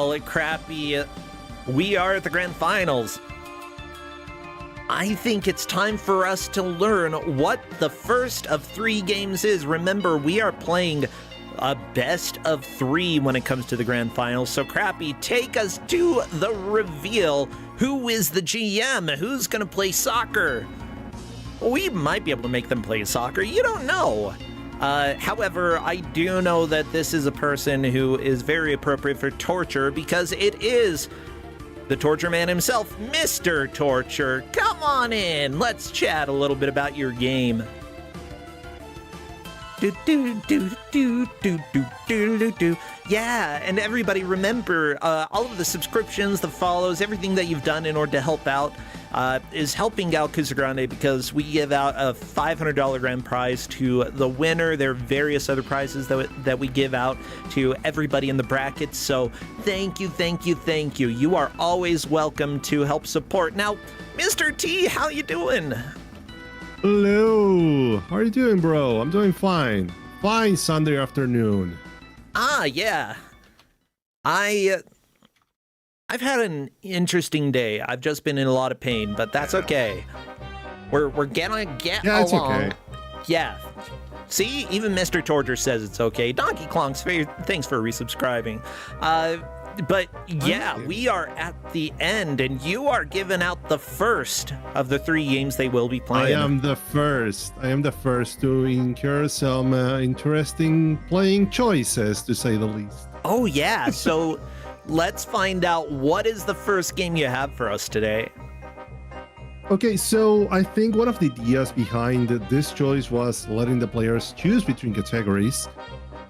Well, Crappy, we are at the grand finals. I think it's time for us to learn what the first of 3 games is. Remember, we are playing a best of 3 when it comes to the grand finals. So, Crappy, take us to the reveal. Who is the GM? Who's going to play soccer? We might be able to make them play soccer. You don't know. However, I do know that this is a person who is very appropriate for torture because it is the torture man himself, Mr. Torture. Come on in. Let's chat a little bit about your game. Yeah, and everybody remember, all of the subscriptions, the follows, everything that you've done in order to help out is helping out Kusogrand8 because we give out a $500 grand prize to the winner. There are various other prizes that we give out to everybody in the brackets. So thank you, thank you, thank you. You are always welcome to help support. Now, Mr. T, how you doing? Hello. How are you doing, bro? I'm doing fine. Fine Sunday afternoon. Ah, yeah. I've had an interesting day. I've just been in a lot of pain, but that's okay. We're gonna get along. It's okay. Yeah. See, even Mr. Torture says it's okay. Donkey Klonks, thanks for resubscribing. But yeah, we are at the end, and you are giving out the first of the 3 games they will be playing. I am the first to incur some interesting playing choices, to say the least. Oh yeah, so let's find out what is the first game you have for us today. Okay, so I think one of the ideas behind this choice was letting the players choose between categories.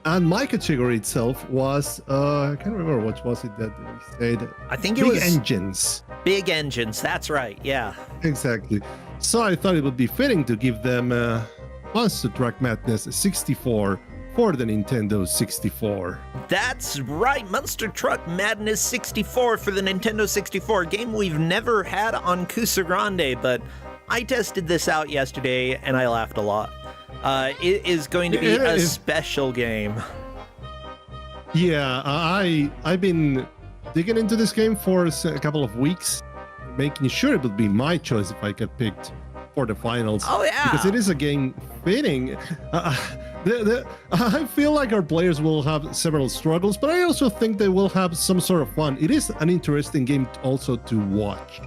And my category itself was, I can't remember what was it that we said. I think it Big was engines. Big engines, that's right, yeah. Exactly. So I thought it would be fitting to give them Monster Truck Madness 64 for the Nintendo 64. That's right, Monster Truck Madness 64 for the Nintendo 64, a game we've never had on Kusogrand8, but I tested this out yesterday and I laughed a lot. It is going to be a special game. Yeah, I've been digging into this game for a couple of weeks, making sure it would be my choice if I get picked for the finals. Oh yeah, because it is a game fitting. I feel like our players will have several struggles, but I also think they will have some sort of fun. It is an interesting game also to watch.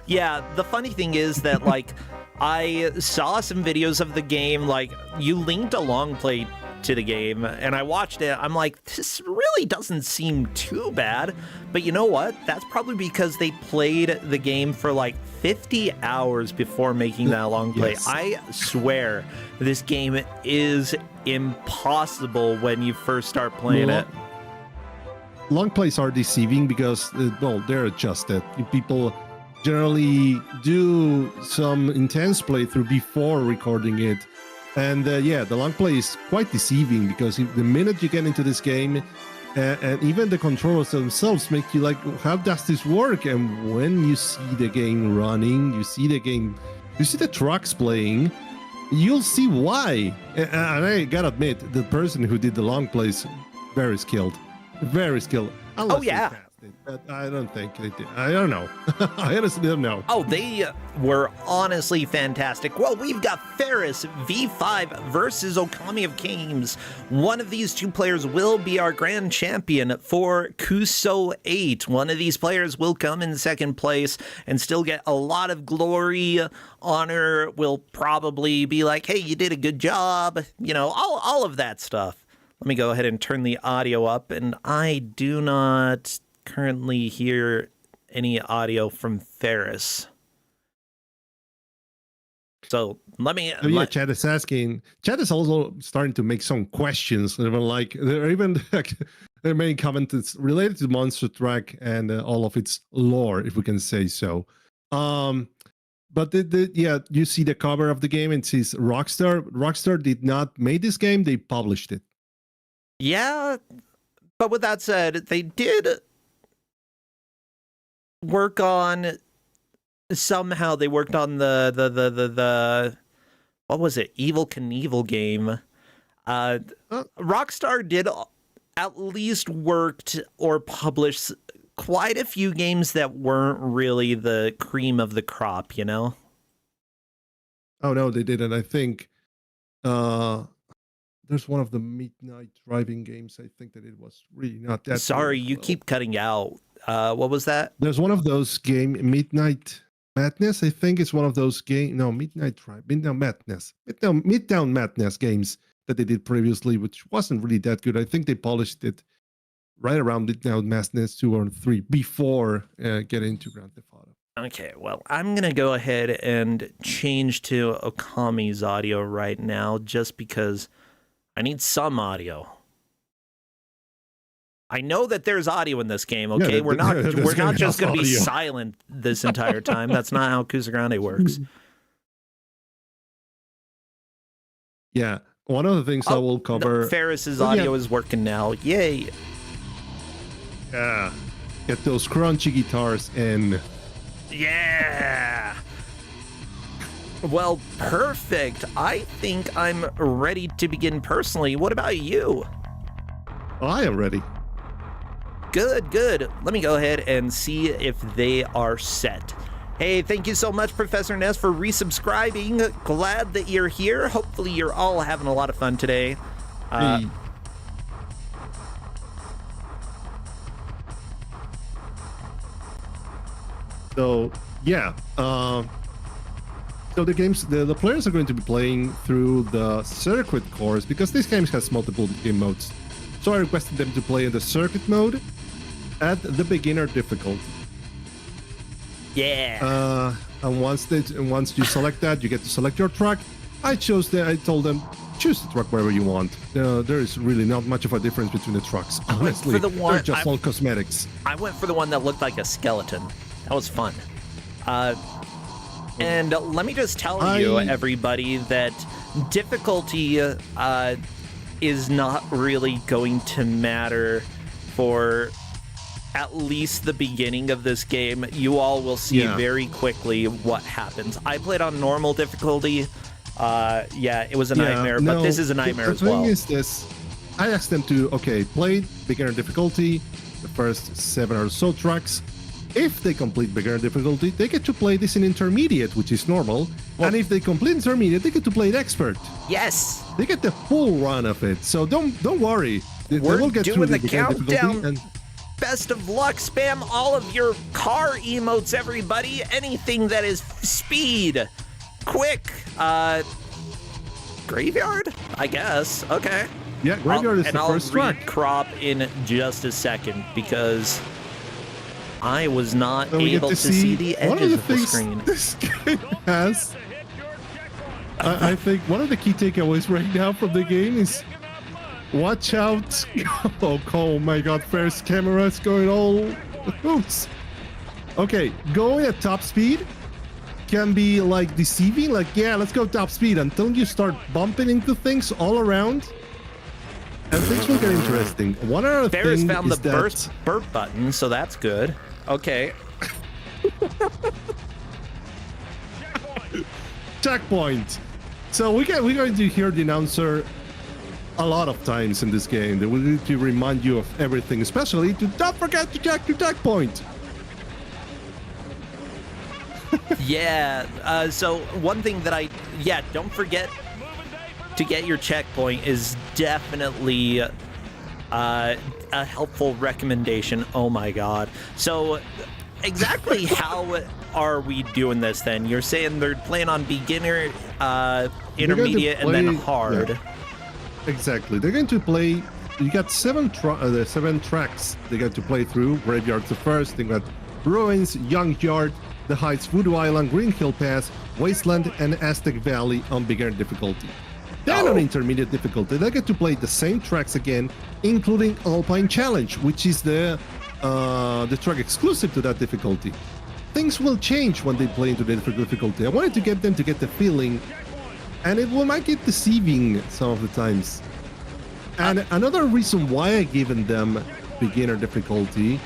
Yeah, the funny thing is that like I saw some videos of the game, like you linked a long play to the game and I watched it. I'm like, this really doesn't seem too bad. But you know what? That's probably because they played the game for like 50 hours before making that long play. Yes. I swear this game is impossible when you first start playing it. Long plays are deceiving because, well, they're adjusted. People generally do some intense playthrough before recording it. And yeah, the long play is quite deceiving because the minute you get into this game, and even the controllers themselves make you like, how does this work? And when you see the game running, you see the trucks playing, you'll see why. And I gotta admit, the person who did the long plays, very skilled. Very skilled. Oh yeah. But I don't think they did. I don't know. I honestly don't know. Oh, they were honestly fantastic. Well, we've got Ferris V5 versus OkamiOfGames. One of these 2 players will be our grand champion for Kusogrand8. One of these players will come in 2nd place and still get a lot of glory. Honor will probably be like, hey, you did a good job. You know, all of that stuff. Let me go ahead and turn the audio up, and I do not currently hear any audio from Ferris. So let me. Yeah, Chad is asking. Chad is also starting to make some questions. Like there are even there are many comments related to Monster Truck and all of its lore, if we can say so. But yeah, you see the cover of the game and it says Rockstar. Rockstar did not make this game; they published it. Yeah, but with that said, they did work on somehow. They worked on the what was it? Evil Knievel game. Rockstar did at least worked or published quite a few games that weren't really the cream of the crop, you know? Oh no, they didn't. I think there's one of the midnight driving games. I think that it was really not that. Sorry, you well. keep cutting out. What was that? There's one of those game, Midnight Madness. I think it's one of those game. No, Midnight Drive, Midtown Madness, Midtown Madness games that they did previously, which wasn't really that good. I think they polished it right around Midtown Madness 2 or 3 before getting into Grand Theft Auto. Okay, well, I'm going to go ahead and change to Okami's audio right now just because I need some audio. I know that there's audio in this game, okay? Yeah, we're not just going to be audio. silent this entire time. That's not how Kusogrand8 works. Yeah, one of the things I will cover... No, Ferris's audio is working now. Yay. Yeah. Get those crunchy guitars in. Yeah. Well, perfect. I think I'm ready to begin personally. What about you? I am ready. Good, good. Let me go ahead and see if they are set. Hey, thank you so much, Professor Ness, for resubscribing. Glad that you're here. Hopefully you're all having a lot of fun today. Hey. So, yeah. So the players are going to be playing through the circuit course because this game has multiple game modes. So I requested them to play in the circuit mode at the beginner difficulty. Yeah. And once you select that, you get to select your truck. I told them, choose the truck wherever you want. There is really not much of a difference between the trucks. Honestly, they're just all cosmetics. I went for the one that looked like a skeleton. That was fun. And let me just tell you, everybody, that difficulty is not really going to matter for at least the beginning of this game. You all will see very quickly what happens. I played on normal difficulty. Yeah, it was a nightmare, but this is a nightmare as well. The thing is this. I asked them to, play beginner difficulty, the first 7 or so tracks. If they complete beginner difficulty, they get to play this in intermediate, which is normal. Well, and if they complete intermediate, they get to play it expert. Yes. They get the full run of it. So don't worry. They will get doing through the countdown. And best of luck. Spam all of your car emotes, everybody. Anything that is speed. Quick. Graveyard? I guess. Okay. Yeah, graveyard is the first track. I'll crop in just a second because I was not able to see the edges of the screen. This game has. I think one of the key takeaways right now from the game is watch out. Oh my god, first camera's going all hoots. Okay, going at top speed can be like deceiving. Like, yeah, let's go top speed until you start bumping into things all around. And things will get interesting. One other Ferris thing found is the burp button, so that's good. Okay. Checkpoint. So we're going to hear the announcer a lot of times in this game. They will need to remind you of everything, especially to don't forget to check your checkpoint. Yeah. So one thing that don't forget to get your checkpoint is definitely a helpful recommendation. Oh my god. So exactly how are we doing this then? You're saying they're playing on beginner, intermediate, and then hard. Yeah. Exactly. They're going to play. You got 7 tracks they got to play through. Graveyard's the first. They got Ruins, Young Yard, The Heights, Voodoo Island, Green Hill Pass, Wasteland, and Aztec Valley on beginner difficulty. Then on intermediate difficulty, they get to play the same tracks again, including Alpine Challenge, which is the track exclusive to that difficulty. Things will change when they play into the difficulty. I wanted to get them to get the feeling, and it might get deceiving some of the times. And another reason why I given them beginner difficulty,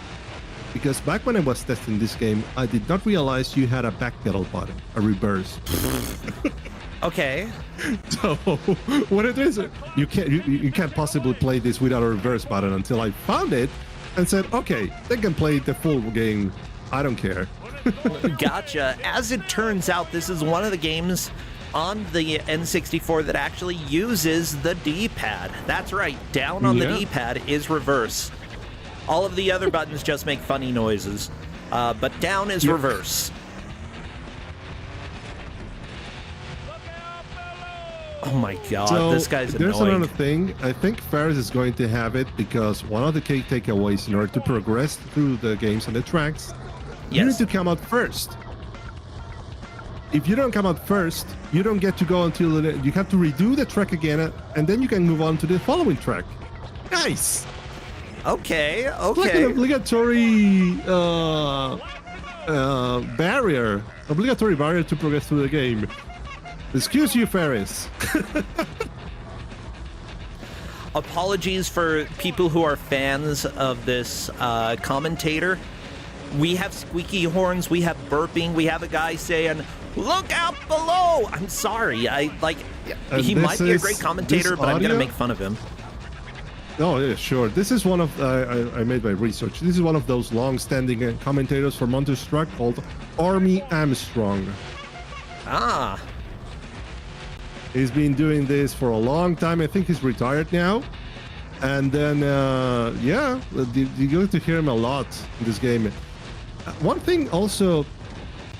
because back when I was testing this game, I did not realize you had a backpedal button, a reverse. Okay. So what it is, you can't possibly play this without a reverse button until I found it and said, okay, they can play the full game. I don't care. Gotcha. As it turns out, this is one of the games on the N64 that actually uses the D-pad. That's right. Down on the D-pad is reverse. All of the other buttons just make funny noises, but down is reverse. Oh my god, so this guy's annoying. There's another thing. I think Ferris is going to have it because one of the key takeaways in order to progress through the games and the tracks, you need to come out first. If you don't come out first, you don't get to go until you have to redo the track again, and then you can move on to the following track. Nice. Okay. It's like an obligatory barrier to progress through the game. Excuse you, Ferris. Apologies for people who are fans of this commentator. We have squeaky horns, we have burping, we have a guy saying, "Look out below!" I'm sorry, he might be a great commentator, but I'm gonna make fun of him. Oh, yeah, sure. This is one of, I made my research. This is one of those long-standing commentators for Monsters Truck called Army Armstrong. Ah. He's been doing this for a long time. I think he's retired now. And then, you're going to hear him a lot in this game. One thing also,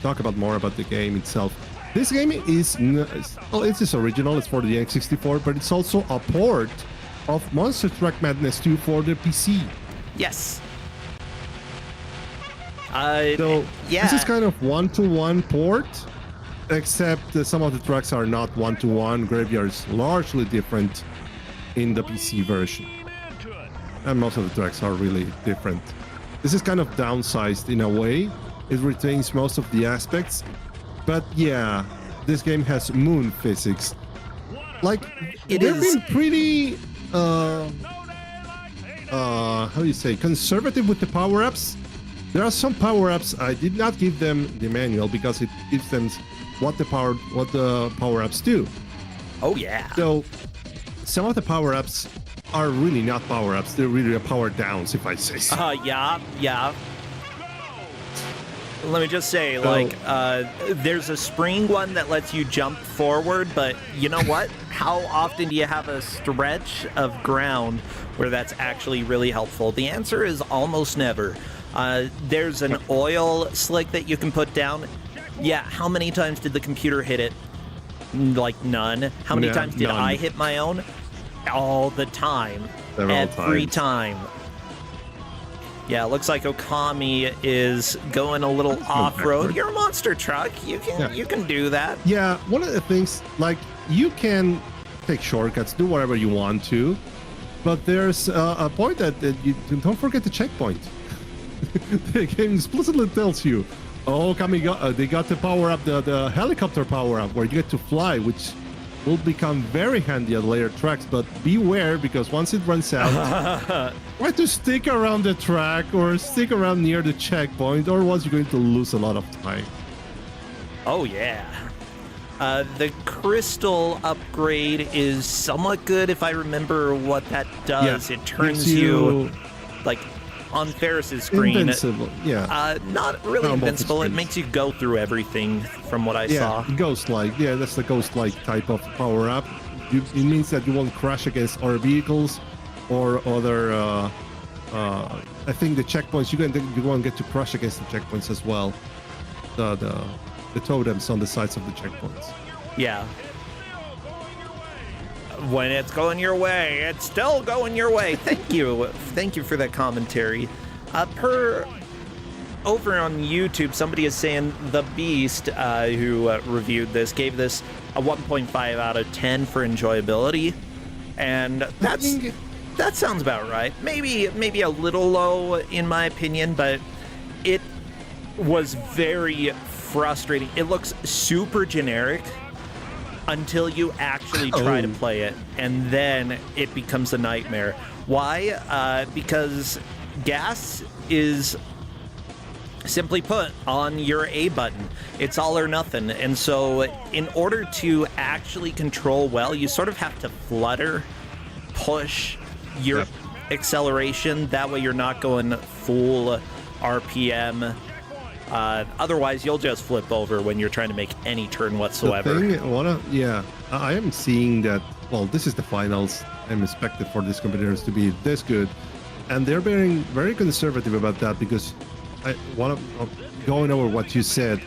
talk about more about the game itself. This game is, it's original. It's for the N64, but it's also a port of Monster Truck Madness 2 for the PC. Yes. This is kind of one-to-one port, except some of the tracks are not one-to-one. Graveyard is largely different in the PC version, and most of the tracks are really different. This is kind of downsized in a way. It retains most of the aspects, but yeah, this game has moon physics. Like, they've been pretty how do you say, conservative with the power-ups. There are some power-ups I did not give them the manual because it gives them what the power-ups do. Oh yeah. So some of the power-ups are really not power-ups. They're really power downs, if I say so. Yeah. Let me just say, there's a spring one that lets you jump forward, but you know what? How often do you have a stretch of ground where that's actually really helpful? The answer is almost never. There's an oil slick that you can put down. Yeah, how many times did the computer hit it? Like none. How many times did I hit my own? All the time. Every time. Yeah, it looks like Okami is going a little off-road. You're a monster truck. You can do that. Yeah, one of the things, like, you can take shortcuts, do whatever you want to, but there's a point that you don't forget the checkpoint. The game explicitly tells you, oh, Okami they got the power-up, the helicopter power-up, where you get to fly, which will become very handy at later tracks, but beware, because once it runs out, try to stick around the track or stick around near the checkpoint, or else you're going to lose a lot of time. Oh yeah. The crystal upgrade is somewhat good if I remember what that does. It turns you like on Ferris's screen. Invincible, yeah. Not really invincible. It makes you go through everything from what I saw. Ghost-like. Yeah, that's the ghost-like type of power-up. It means that you won't crash against other vehicles or other... I think the checkpoints, you won't get to crash against the checkpoints as well. The totems on the sides of the checkpoints. Yeah. When it's going your way, it's still going your way. Thank you. Thank you for that commentary. Over on YouTube, somebody is saying The Beast, who reviewed this, gave this a 1.5 out of 10 for enjoyability. And that sounds about right. Maybe a little low in my opinion, but it was very frustrating. It looks super generic until you actually try to play it, and then it becomes a nightmare. Why? Because gas is Simply put, on your A button, it's all or nothing. And so in order to actually control well, you sort of have to flutter, push your acceleration. That way you're not going full RPM. Otherwise, you'll just flip over when you're trying to make any turn whatsoever. I am seeing that, well, this is the finals. I'm expected for these competitors to be this good. And they're being very conservative about that because going over what you said,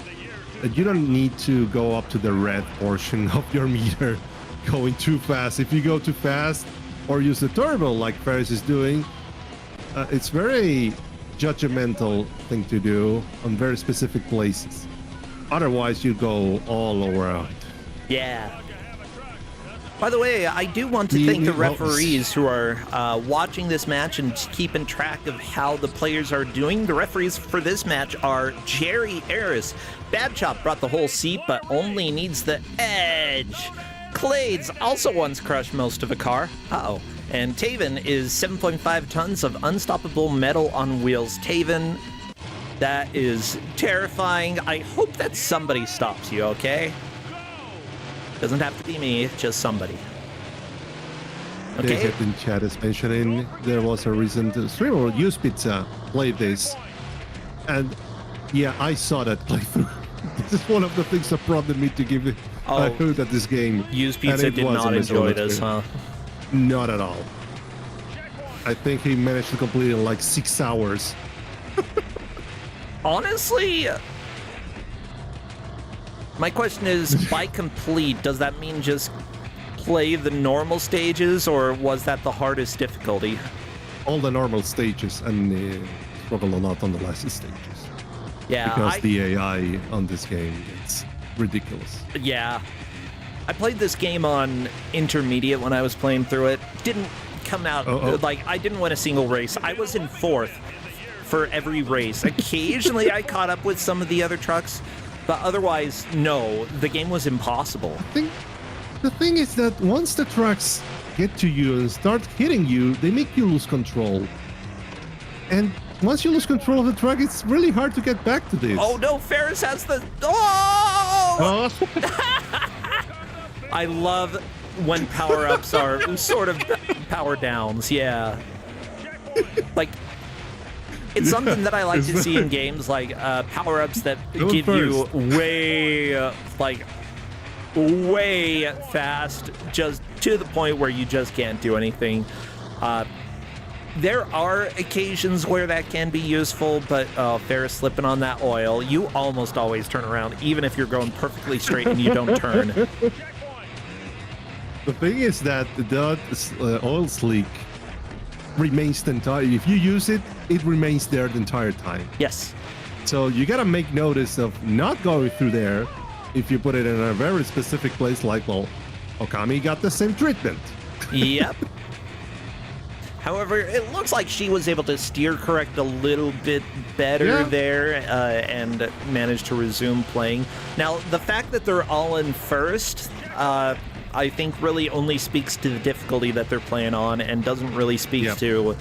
you don't need to go up to the red portion of your meter going too fast. If you go too fast or use the turbo like Ferris is doing, it's very judgmental thing to do on very specific places. Otherwise, you go all around. Yeah. By the way, I do want to thank the referees who are watching this match and keeping track of how the players are doing. The referees for this match are Jerry Harris. Bad Chop brought the whole seat, but only needs the edge. Clades also once crushed most of a car. Uh-oh. And Taven is 7.5 tons of unstoppable metal on wheels. Taven, that is terrifying. I hope that somebody stops you, okay? Doesn't have to be me, just somebody. Okay. In chat is mentioning there was a recent streamer, Use Pizza, played this. And yeah, I saw that playthrough. This is one of the things that prompted me to give it a hoot at this game. Use Pizza did not enjoy this, huh? Not at all. I think he managed to complete it in like 6 hours. Honestly, my question is, by complete, does that mean just play the normal stages, or was that the hardest difficulty? All the normal stages, and struggle a lot on the last stages. Yeah, because the AI on this game, it's ridiculous. Yeah. I played this game on intermediate when I was playing through it. Didn't come out, like, I didn't win a single race. I was in 4th for every race. Occasionally I caught up with some of the other trucks, but otherwise, no, the game was impossible. The thing is that once the trucks get to you and start hitting you, they make you lose control. And once you lose control of the truck, it's really hard to get back to this. Oh no, Ferris has the... Oh! I love when power-ups are sort of power downs, yeah. Like, it's something that I like to see in games, like power-ups that give you way fast, just to the point where you just can't do anything. There are occasions where that can be useful, but Ferris slipping on that oil, you almost always turn around, even if you're going perfectly straight and you don't turn. The thing is that the oil slick remains the entire... If you use it, it remains there the entire time. Yes. So you gotta make notice of not going through there if you put it in a very specific place, like, well, Okami got the same treatment. Yep. However, it looks like she was able to steer correct a little bit better there and managed to resume playing. Now, the fact that they're all in first, I think really only speaks to the difficulty that they're playing on and doesn't really speak to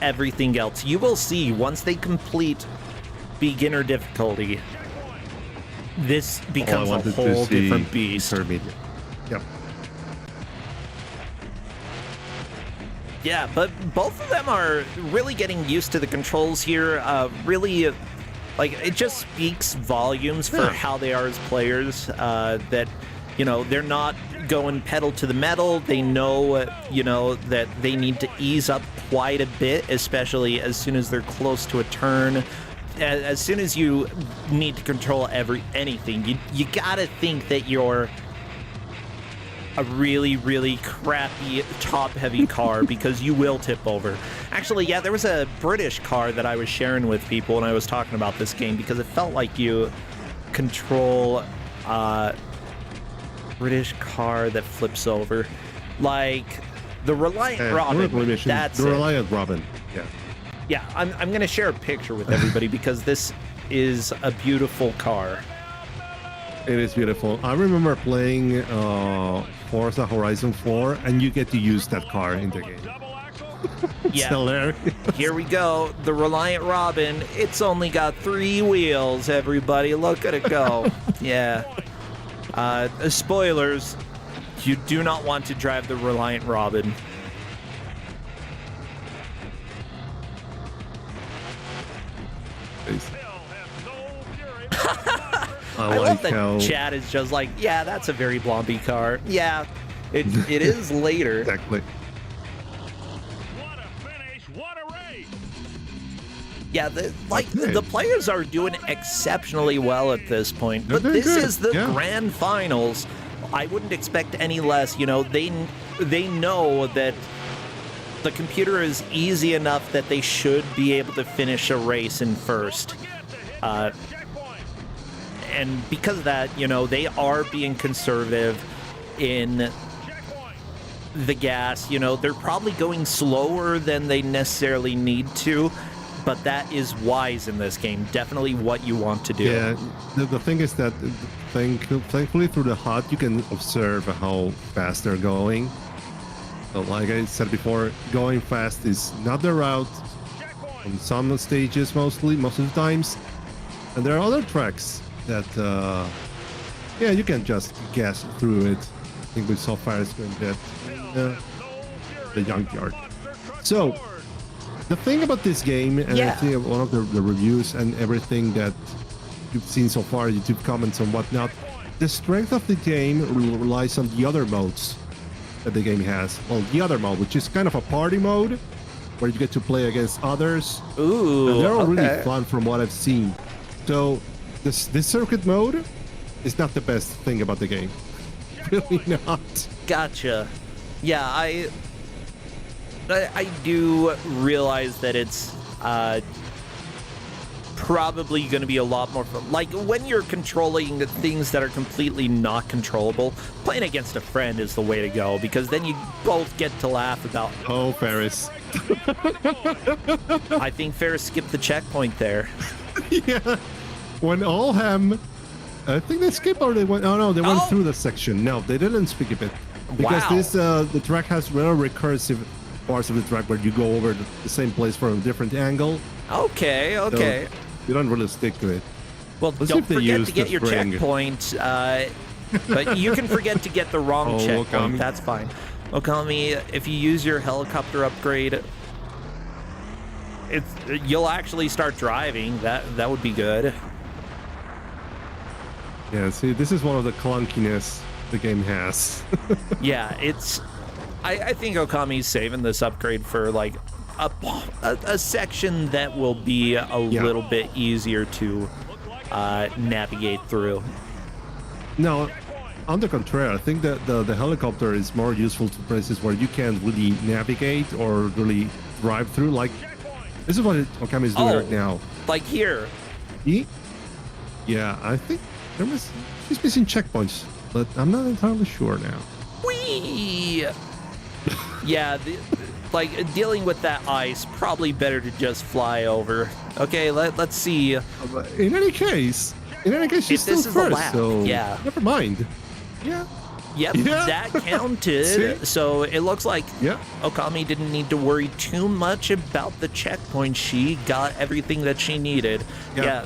everything else. You will see once they complete beginner difficulty, this becomes a whole different beast. Intermediate. Yep. Yeah, but both of them are really getting used to the controls here. Really, like, it just speaks volumes for how they are as players. That, you know, they're not going pedal to the metal. They know, you know, that they need to ease up quite a bit, especially as soon as they're close to a turn. As soon as you need to control anything, you gotta think that you're a really, really crappy top-heavy car because you will tip over. Actually, yeah, there was a British car that I was sharing with people when I was talking about this game because it felt like you control British car that flips over. Like the Reliant Robin. That's the Reliant Robin, yeah. Yeah, I'm going to share a picture with everybody because this is a beautiful car. It is beautiful. I remember playing Forza Horizon 4, and you get to use that car in the game. It's hilarious. Here we go. The Reliant Robin. It's only got 3 wheels, everybody. Look at it go. Yeah. Spoilers. You do not want to drive the Reliant Robin. I love that chat is just like, yeah, that's a very Blompy car. Yeah, it is later. Exactly. What a finish! What a race! Yeah, the players are doing exceptionally well at this point. But this is the grand finals. I wouldn't expect any less. You know, they know that the computer is easy enough that they should be able to finish a race in first. And because of that, you know, they are being conservative in the gas. You know, they're probably going slower than they necessarily need to, but that is wise in this game. Definitely what you want to do. Yeah, the thing is that thankfully through the HUD you can observe how fast they're going. So like I said before, going fast is not the route on some stages most of the times. And there are other tracks that yeah, you can just gas through it. I think we saw Ferris doing that in the junkyard. So the thing about this game, and I think one of the reviews and everything that you've seen so far, YouTube comments and whatnot, the strength of the game relies on the other modes that the game has. Well, the other mode, which is kind of a party mode, where you get to play against others. Ooh, and they're all really fun from what I've seen. So this circuit mode is not the best thing about the game. Really not. Gotcha. Yeah, I do realize that it's probably going to be a lot more fun. Like, when you're controlling the things that are completely not controllable, playing against a friend is the way to go, because then you both get to laugh about... Oh, Ferris. I think Ferris skipped the checkpoint there. Yeah. When Allham... I think they skipped or they went... Oh, no, they went through the section. No, they didn't skip it. Because this the track has very recursive parts of the track where you go over the same place from a different angle. Okay. So you don't really stick to it. Well, don't forget to get your checkpoint, but you can forget to get the wrong checkpoint. That's fine. Okami, if you use your helicopter upgrade, you'll actually start driving. That would be good. Yeah, see, this is one of the clunkiness the game has. Yeah, I think Okami's saving this upgrade for like a section that will be a little bit easier to navigate through. No, on the contrary, I think that the helicopter is more useful to places where you can't really navigate or really drive through. Like, this is what Okami is doing right now. Like here. Yeah, I think she's missing checkpoints, but I'm not entirely sure now. Whee! Yeah, like, dealing with that ice, probably better to just fly over. Okay, let's see. In any case, she's still first, so never mind. Yeah. Yep, that counted. So it looks like Okami didn't need to worry too much about the checkpoint. She got everything that she needed. Yeah,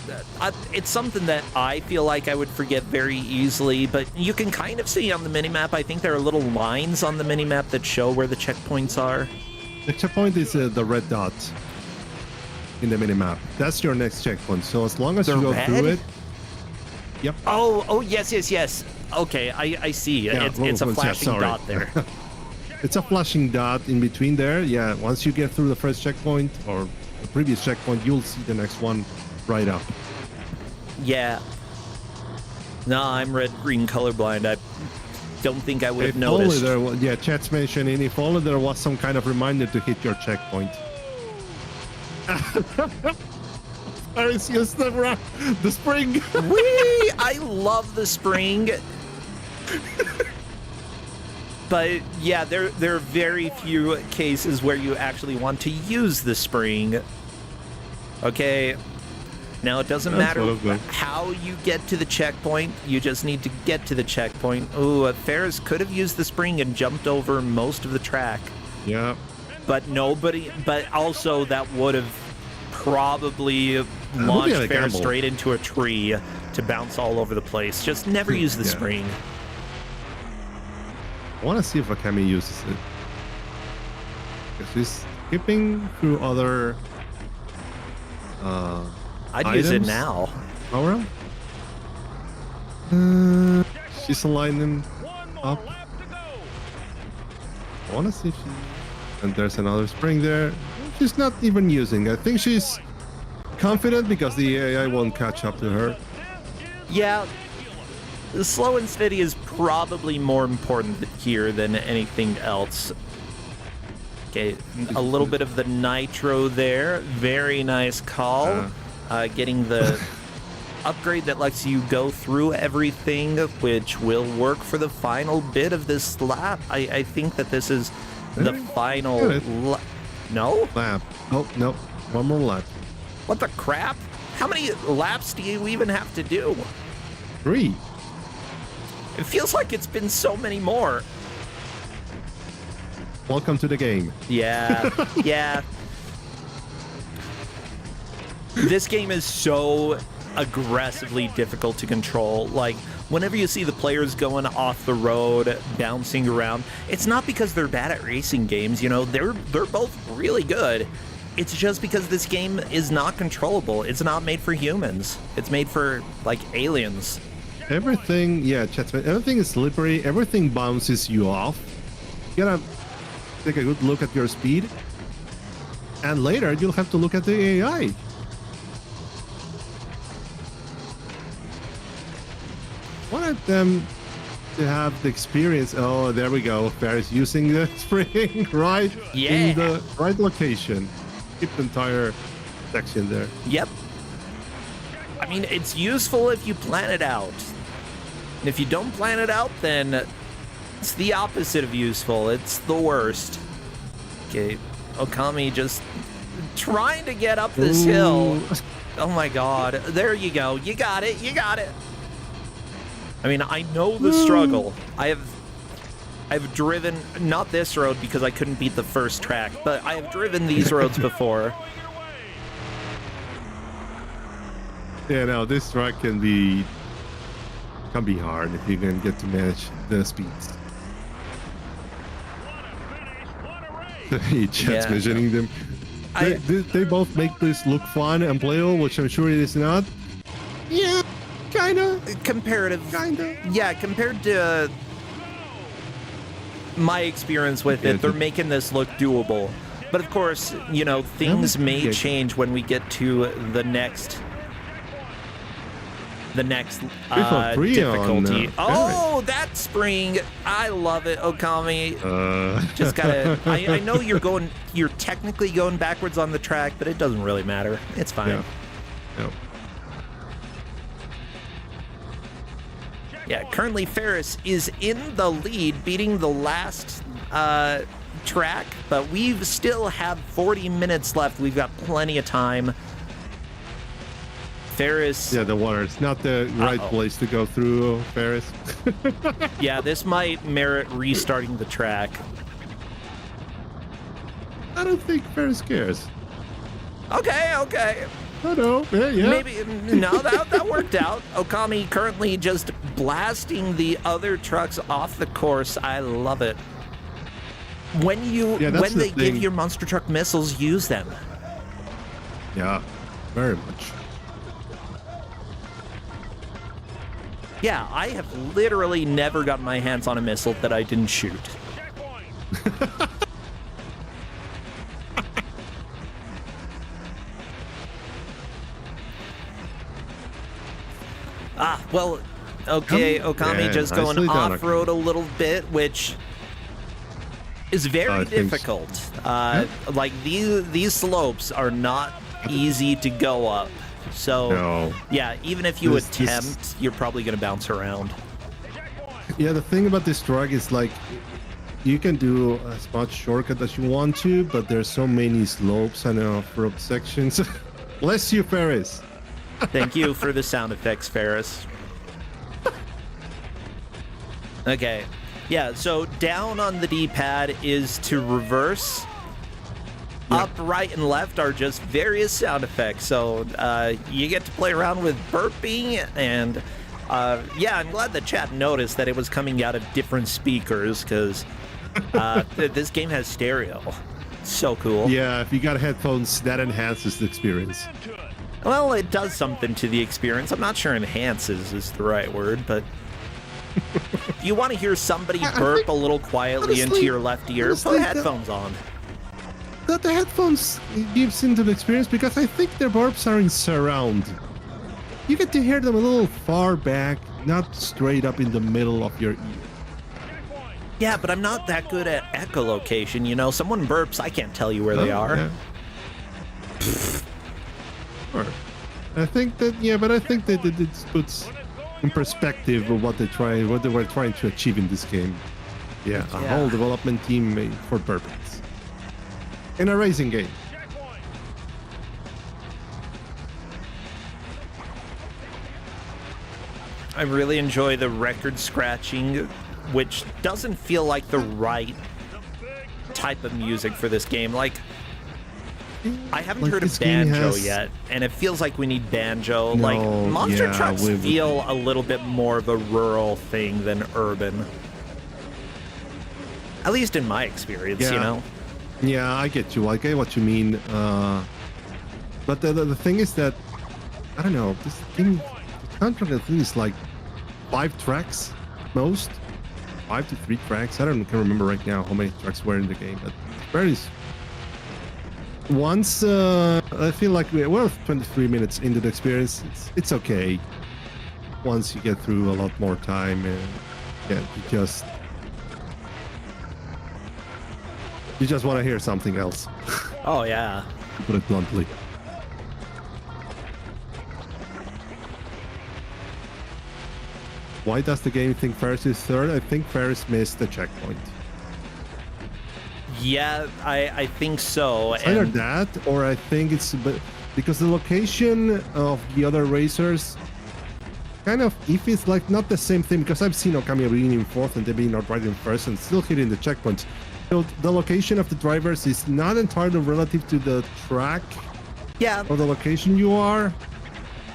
it's something that I feel like I would forget very easily, but you can kind of see on the minimap. I think there are little lines on the minimap that show where the checkpoints are. The checkpoint is the red dot in the minimap. That's your next checkpoint. So as long as you go through it. Yep. Oh, yes. Okay, I see. Yeah, it's a flashing dot there. It's a flashing dot in between there. Yeah, once you get through the first checkpoint or the previous checkpoint, you'll see the next one right up. Yeah. No, I'm red-green colorblind. I don't think I would have noticed. Chat's mentioning if only there was some kind of reminder to hit your checkpoint. Ferris used the spring. Whee! I love the spring. But yeah, there are very few cases where you actually want to use the spring. Okay. Now, it doesn't matter how you get to the checkpoint. You just need to get to the checkpoint. Ooh, Ferris could have used the spring and jumped over most of the track. Yeah. but nobody. But also that would have probably launched Ferris straight into a tree to bounce all over the place. Just never use the spring. I want to see if Okami uses it. Because she's skipping through other I'd use it now. Power up? She's aligning up. I want to see if she... And there's another spring there. She's not even using. I think she's confident because the AI won't catch up to her. Yeah, the slow and steady is probably more important here than anything else. Okay, a little bit of the nitro there. Very nice call. Getting the upgrade that lets you go through everything, which will work for the final bit of this lap. I think that this is the final... No? Lap. Oh, no. One more lap. What the crap? How many laps do you even have to do? 3. It feels like it's been so many more. Welcome to the game. Yeah, yeah. This game is so aggressively difficult to control. Like, whenever you see the players going off the road, bouncing around, it's not because they're bad at racing games, you know, they're both really good. It's just because this game is not controllable. It's not made for humans. It's made for, like, aliens. Everything, yeah, Chatsman, everything is slippery. Everything bounces you off. You gotta take a good look at your speed. And later, you'll have to look at the AI. Want them to have the experience. Oh, there we go. Ferris using the spring right in the right location. Keep the entire section there. Yep. I mean, it's useful if you plan it out. And if you don't plan it out, then it's the opposite of useful. It's the worst. Okay, Okami just trying to get up this hill. Oh my god. There you go. You got it. You got it. I mean, I know the struggle. I've driven, not this road because I couldn't beat the first track, but I have driven these roads before. Yeah, no, this track can be hard if you can get to manage the speeds. Chat's mentioning them. They both make this look fun and playable, which I'm sure it is not. Yeah, kinda. Comparative. Kinda. Yeah, compared to my experience with it, they're making this look doable. But of course, you know, things may change when we get to the next difficulty. Oh, that spring! I love it, Okami. Just gotta. I know you're technically going backwards on the track, but it doesn't really matter. It's fine. Yeah. Yep. Yeah, currently Ferris is in the lead, beating the last track, but we still have 40 minutes left. We've got plenty of time. Ferris... Yeah, the water. It's not the right place to go through, Ferris. Yeah, this might merit restarting the track. I don't think Ferris cares. Okay. I know. Yeah. Maybe. No, that worked out. Okami currently just blasting the other trucks off the course. I love it. When they give you monster truck missiles, use them. Yeah, very much. Yeah, I have literally never gotten my hands on a missile that I didn't shoot. Well, okay, Okami just going off-road a little bit, which is very difficult. Like, these slopes are not easy to go up. So, yeah, even if you attempt, you're probably going to bounce around. Yeah, the thing about this track is, like, you can do as much shortcut as you want to, but there's so many slopes and off-road sections. Bless you, Ferris. Thank you for the sound effects, Ferris. Okay. Yeah, so down on the D-pad is to reverse. Up, right, and left are just various sound effects. So you get to play around with burping, and yeah, I'm glad the chat noticed that it was coming out of different speakers, because this game has stereo. So cool. Yeah, if you got headphones, that enhances the experience. Well, it does something to the experience. I'm not sure enhances is the right word, but if you want to hear somebody burp a little quietly into your left ear, put headphones on. The headphones gives into the experience, because I think their burps are in surround. You get to hear them a little far back, not straight up in the middle of your ear. Yeah, but I'm not that good at echolocation, you know? Someone burps, I can't tell you where they are. Yeah. Sure. I think that, yeah, but I think that it puts in perspective of what they were trying to achieve in this game. Yeah, a whole development team made for burpings. In a racing game. I really enjoy the record scratching, which doesn't feel like the right type of music for this game. Like, I haven't heard of banjo yet, and it feels like we need banjo. No, like, monster trucks we feel a little bit more of a rural thing than urban. At least in my experience, you know? Yeah, I get you. I get what you mean. But the thing is that, I don't know, this game, the contract I think is like 5 tracks, most. 5 to 3 tracks. I can't remember right now how many tracks were in the game, but very. Once I feel like we're 23 minutes into the experience, it's okay. Once you get through a lot more time, and yeah, you just want to hear something else. Oh yeah. To put it bluntly. Why does the game think Ferris is third? I think Ferris missed the checkpoint. Yeah, I think so. It's either that, or I think it's because the location of the other racers kind of, if it's like not the same thing, because I've seen Okami being in fourth and they being not right in first and still hitting the checkpoints. So the location of the drivers is not entirely relative to the track. Yeah. Or the location you are.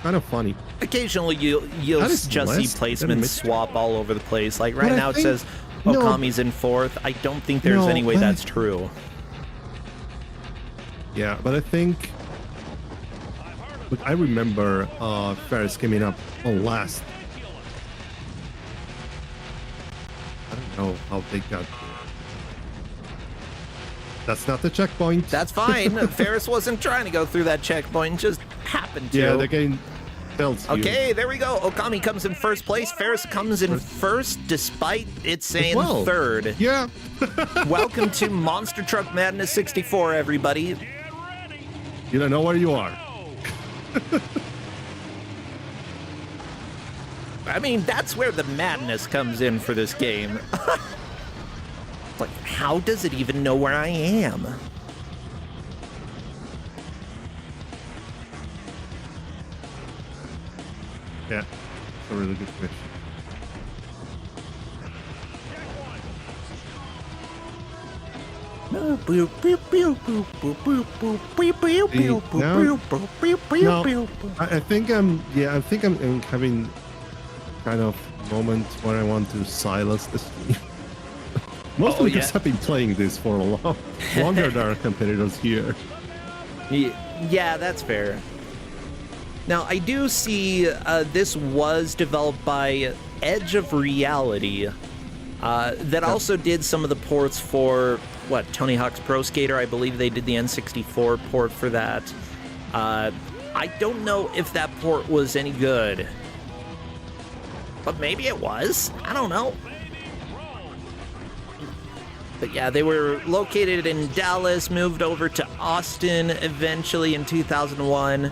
Kind of funny. Occasionally you'll just see placements swap all over the place. Like right now it says Okami's in fourth. I don't think there's any way that's true. Yeah, but I think... Look, I remember Ferris coming up on last. I don't know how they got there. That's not the checkpoint. That's fine. Ferris wasn't trying to go through that checkpoint, just happened to. Yeah, the game tells you. Okay, there we go. Okami comes in first place. Ferris comes in first, despite it saying third. Yeah. Welcome to Monster Truck Madness 64, everybody. You don't know where you are. I mean, that's where the madness comes in for this game. Like, how does it even know where I am? Yeah, that's a really good question. I think I'm having kind of moment where I want to silence this game. Mostly because I've been playing this for a long longer than our competitors here. Yeah, that's fair. Now, I do see this was developed by Edge of Reality, that also did some of the ports for, Tony Hawk's Pro Skater. I believe they did the N64 port for that. I don't know if that port was any good, but maybe it was. I don't know. But yeah, they were located in Dallas, moved over to Austin eventually in 2001.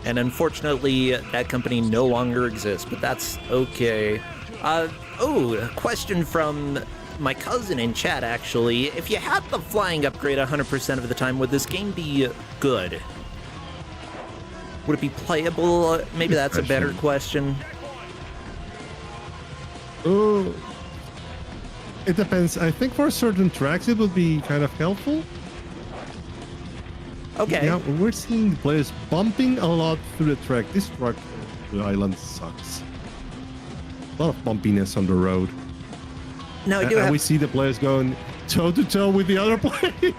And unfortunately, that company no longer exists, but that's okay. A question from my cousin in chat, actually. If you had the flying upgrade 100% of the time, would this game be good? Would it be playable? Maybe that's a better question. It depends. I think for certain tracks it would be kind of helpful. Okay. Yeah, we're seeing the players bumping a lot through the track. This track, the island sucks. A lot of bumpiness on the road. Now, And we see the players going toe to toe with the other player.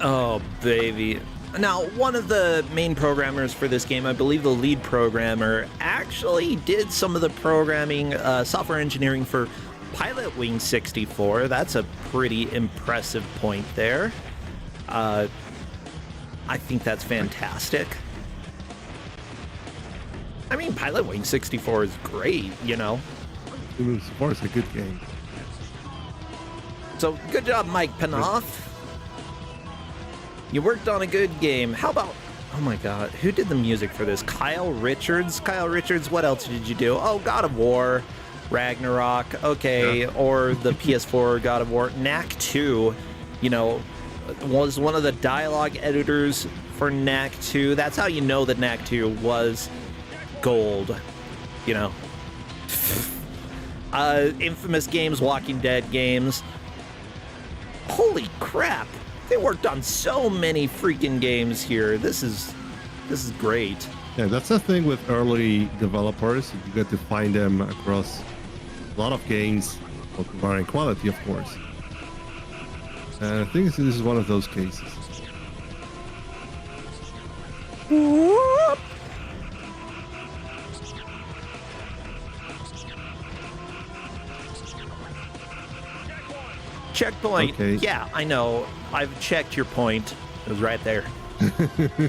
Oh, baby. Now, one of the main programmers for this game, I believe the lead programmer, actually did some of the programming, software engineering for Pilot Wing 64. That's a pretty impressive point there. I think that's fantastic. I mean, Pilot Wing 64 is great, you know. It's a good game. So, good job, Mike Panoff. You worked on a good game. How about... Oh my god, who did the music for this? Kyle Richards? Kyle Richards, what else did you do? Oh, God of War, Ragnarok, okay, Yeah. or the PS4 God of War. Knack 2, you know, was one of the dialogue editors for Knack 2. That's how you know that Knack 2 was gold, you know. Infamous games, Walking Dead games. Holy crap! They worked on so many freaking games here. This is great. Yeah, that's the thing with early developers. You get to find them across a lot of games of varying quality, of course. And I think this is one of those cases. Whoop. Checkpoint. Okay. Yeah, I know. I've checked your point. It was right there. The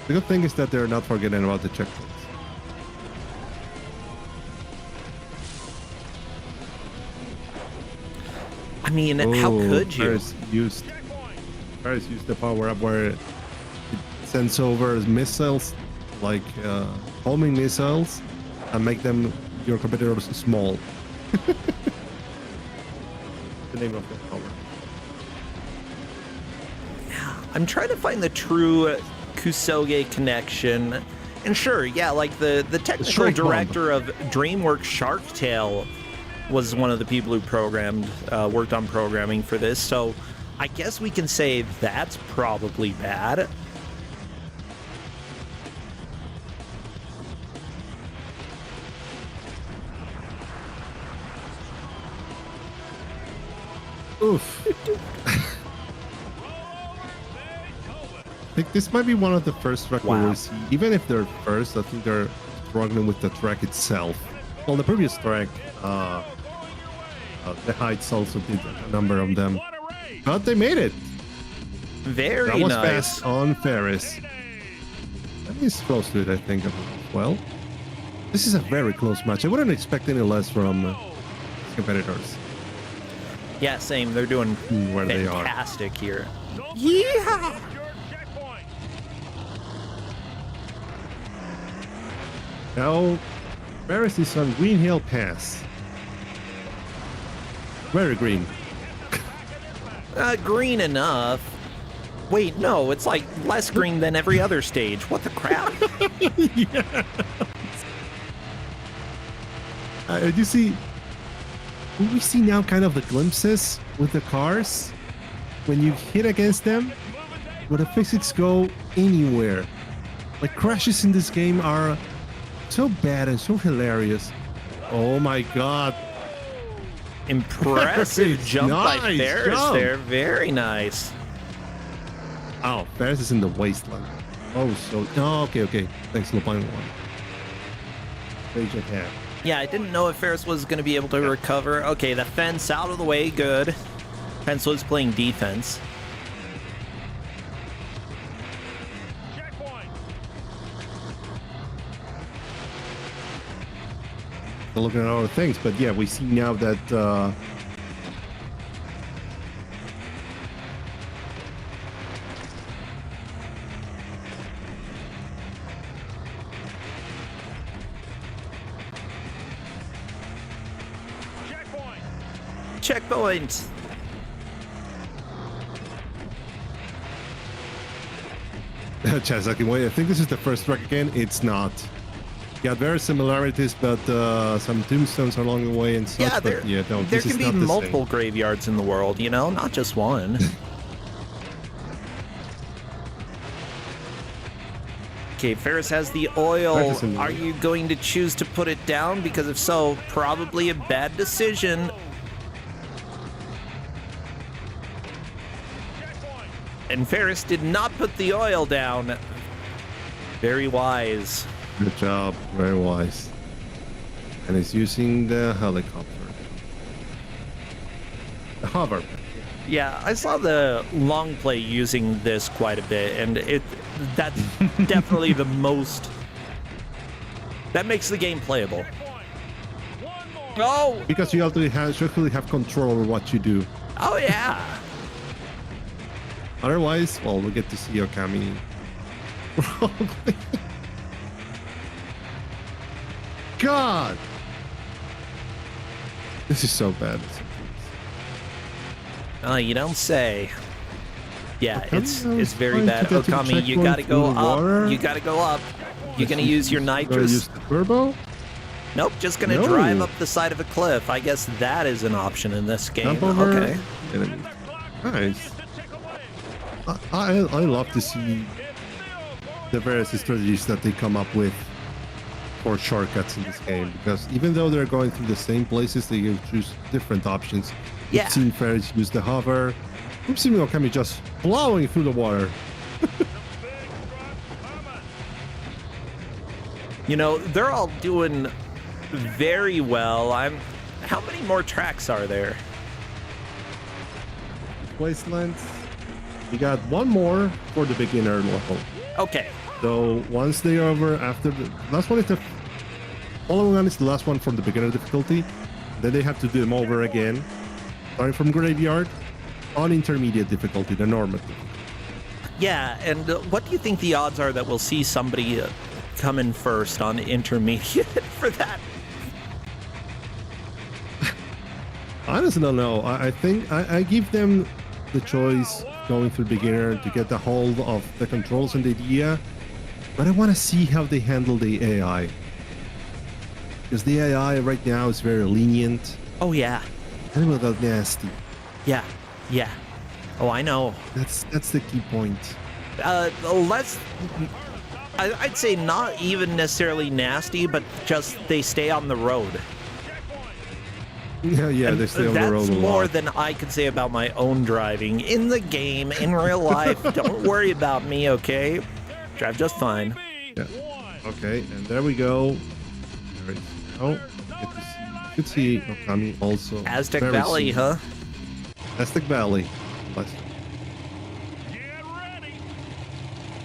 good thing is that they're not forgetting about the checkpoints. I mean, how could you? Paris used the power up where it sends over missiles, like homing missiles, and make them your competitors small. The name of the power. I'm trying to find the true Kusogrand connection. And sure, yeah, like the technical Shrek director of DreamWorks Shark Tale was one of the people who worked on programming for this. So I guess we can say that's probably bad. Oof. I think this might be one of the first tracks Wow. we'll see. Even if they're first, I think they're struggling with the track itself. Well, the previous track, the Heights also did a number of them. But they made it. Very That was nice. fast on Ferris. And he's close to it, I think, as well. This is a very close match. I wouldn't expect any less from his competitors. Yeah, same. They're doing Where they are. fantastic here. Yeah. Now, Ferris is on Green Hill Pass. Very green. Green enough. Wait, no, it's like less green than every other stage. What the crap? Yeah. You see, we see now kind of the glimpses with the cars. When you hit against them, where the physics go anywhere. Like crashes in this game are so bad and so hilarious. Oh my god. Impressive Ferris, jump by nice Ferris jump. there. Very nice. Oh, Ferris is in the wasteland. Oh, okay. Thanks, Lupin one. Page ahead. Yeah, I didn't know if Ferris was going to be able to recover. Okay, the fence out of the way. Good. Fence was playing defense. They're looking at other things, but yeah, we see now that Checkpoint. Chaz, okay, wait, I think this is the first track again. It's not. got very similarities, but some tombstones along the way and such. Yeah, but yeah, no, there this is can be not the multiple same. graveyards in the world, you know, not just one. Okay, Ferris has the oil. Practicing. Are you going to choose to put it down? Because if so, probably a bad decision. And Ferris did not put the oil down. Very wise. Good job, very wise. And he's using the helicopter. The hover. Yeah, I saw the long play using this quite a bit, and that's definitely the most. That makes the game playable. Oh, Because you actually have control over what you do. oh yeah. Otherwise, well, we get to see Okami. God! This is so bad. You don't say. Yeah, Okami, it's very trying bad. to get to the Okami, you checkpoint gotta go through the up. water. You gotta go up. You're gonna use your Gonna nitrous. use the turbo? Nope, just gonna No. drive up the side of a cliff. I guess that is an option in this game. Jump over. Okay. Enemy. Nice. I love to see the various strategies that they come up with for shortcuts in this game, because even though they're going through the same places, they can choose different options. Yeah. We've seen Ferris use the hover. We've seen Okami just plowing through the water. You know, they're all doing very well. How many more tracks are there? Wastelands. We got one more for the beginner level. Okay. So once they are over, after the last one is the following one is the last one from the beginner difficulty. Then they have to do them over again, starting from graveyard on intermediate difficulty, the normal. Yeah, and what do you think the odds are that we'll see somebody come in first on intermediate for that? I honestly don't know. I think I give them the choice going through beginner to get the hold of the controls and the idea, but I want to see how they handle the AI. Because the AI right now is very lenient Oh yeah, and a little nasty. yeah, yeah. Oh, I know. That's the key point. I'd say not even necessarily nasty, but just they stay on the road. Yeah, they stay on the road a That's more lot. than I could say about my own driving in the game, in real life. Don't worry about me, okay? Drive just fine. Yeah. Okay, and there we go. There we go. Get to see Okami also. Aztec very Valley, soon. huh? Aztec Valley. Let's- Get ready.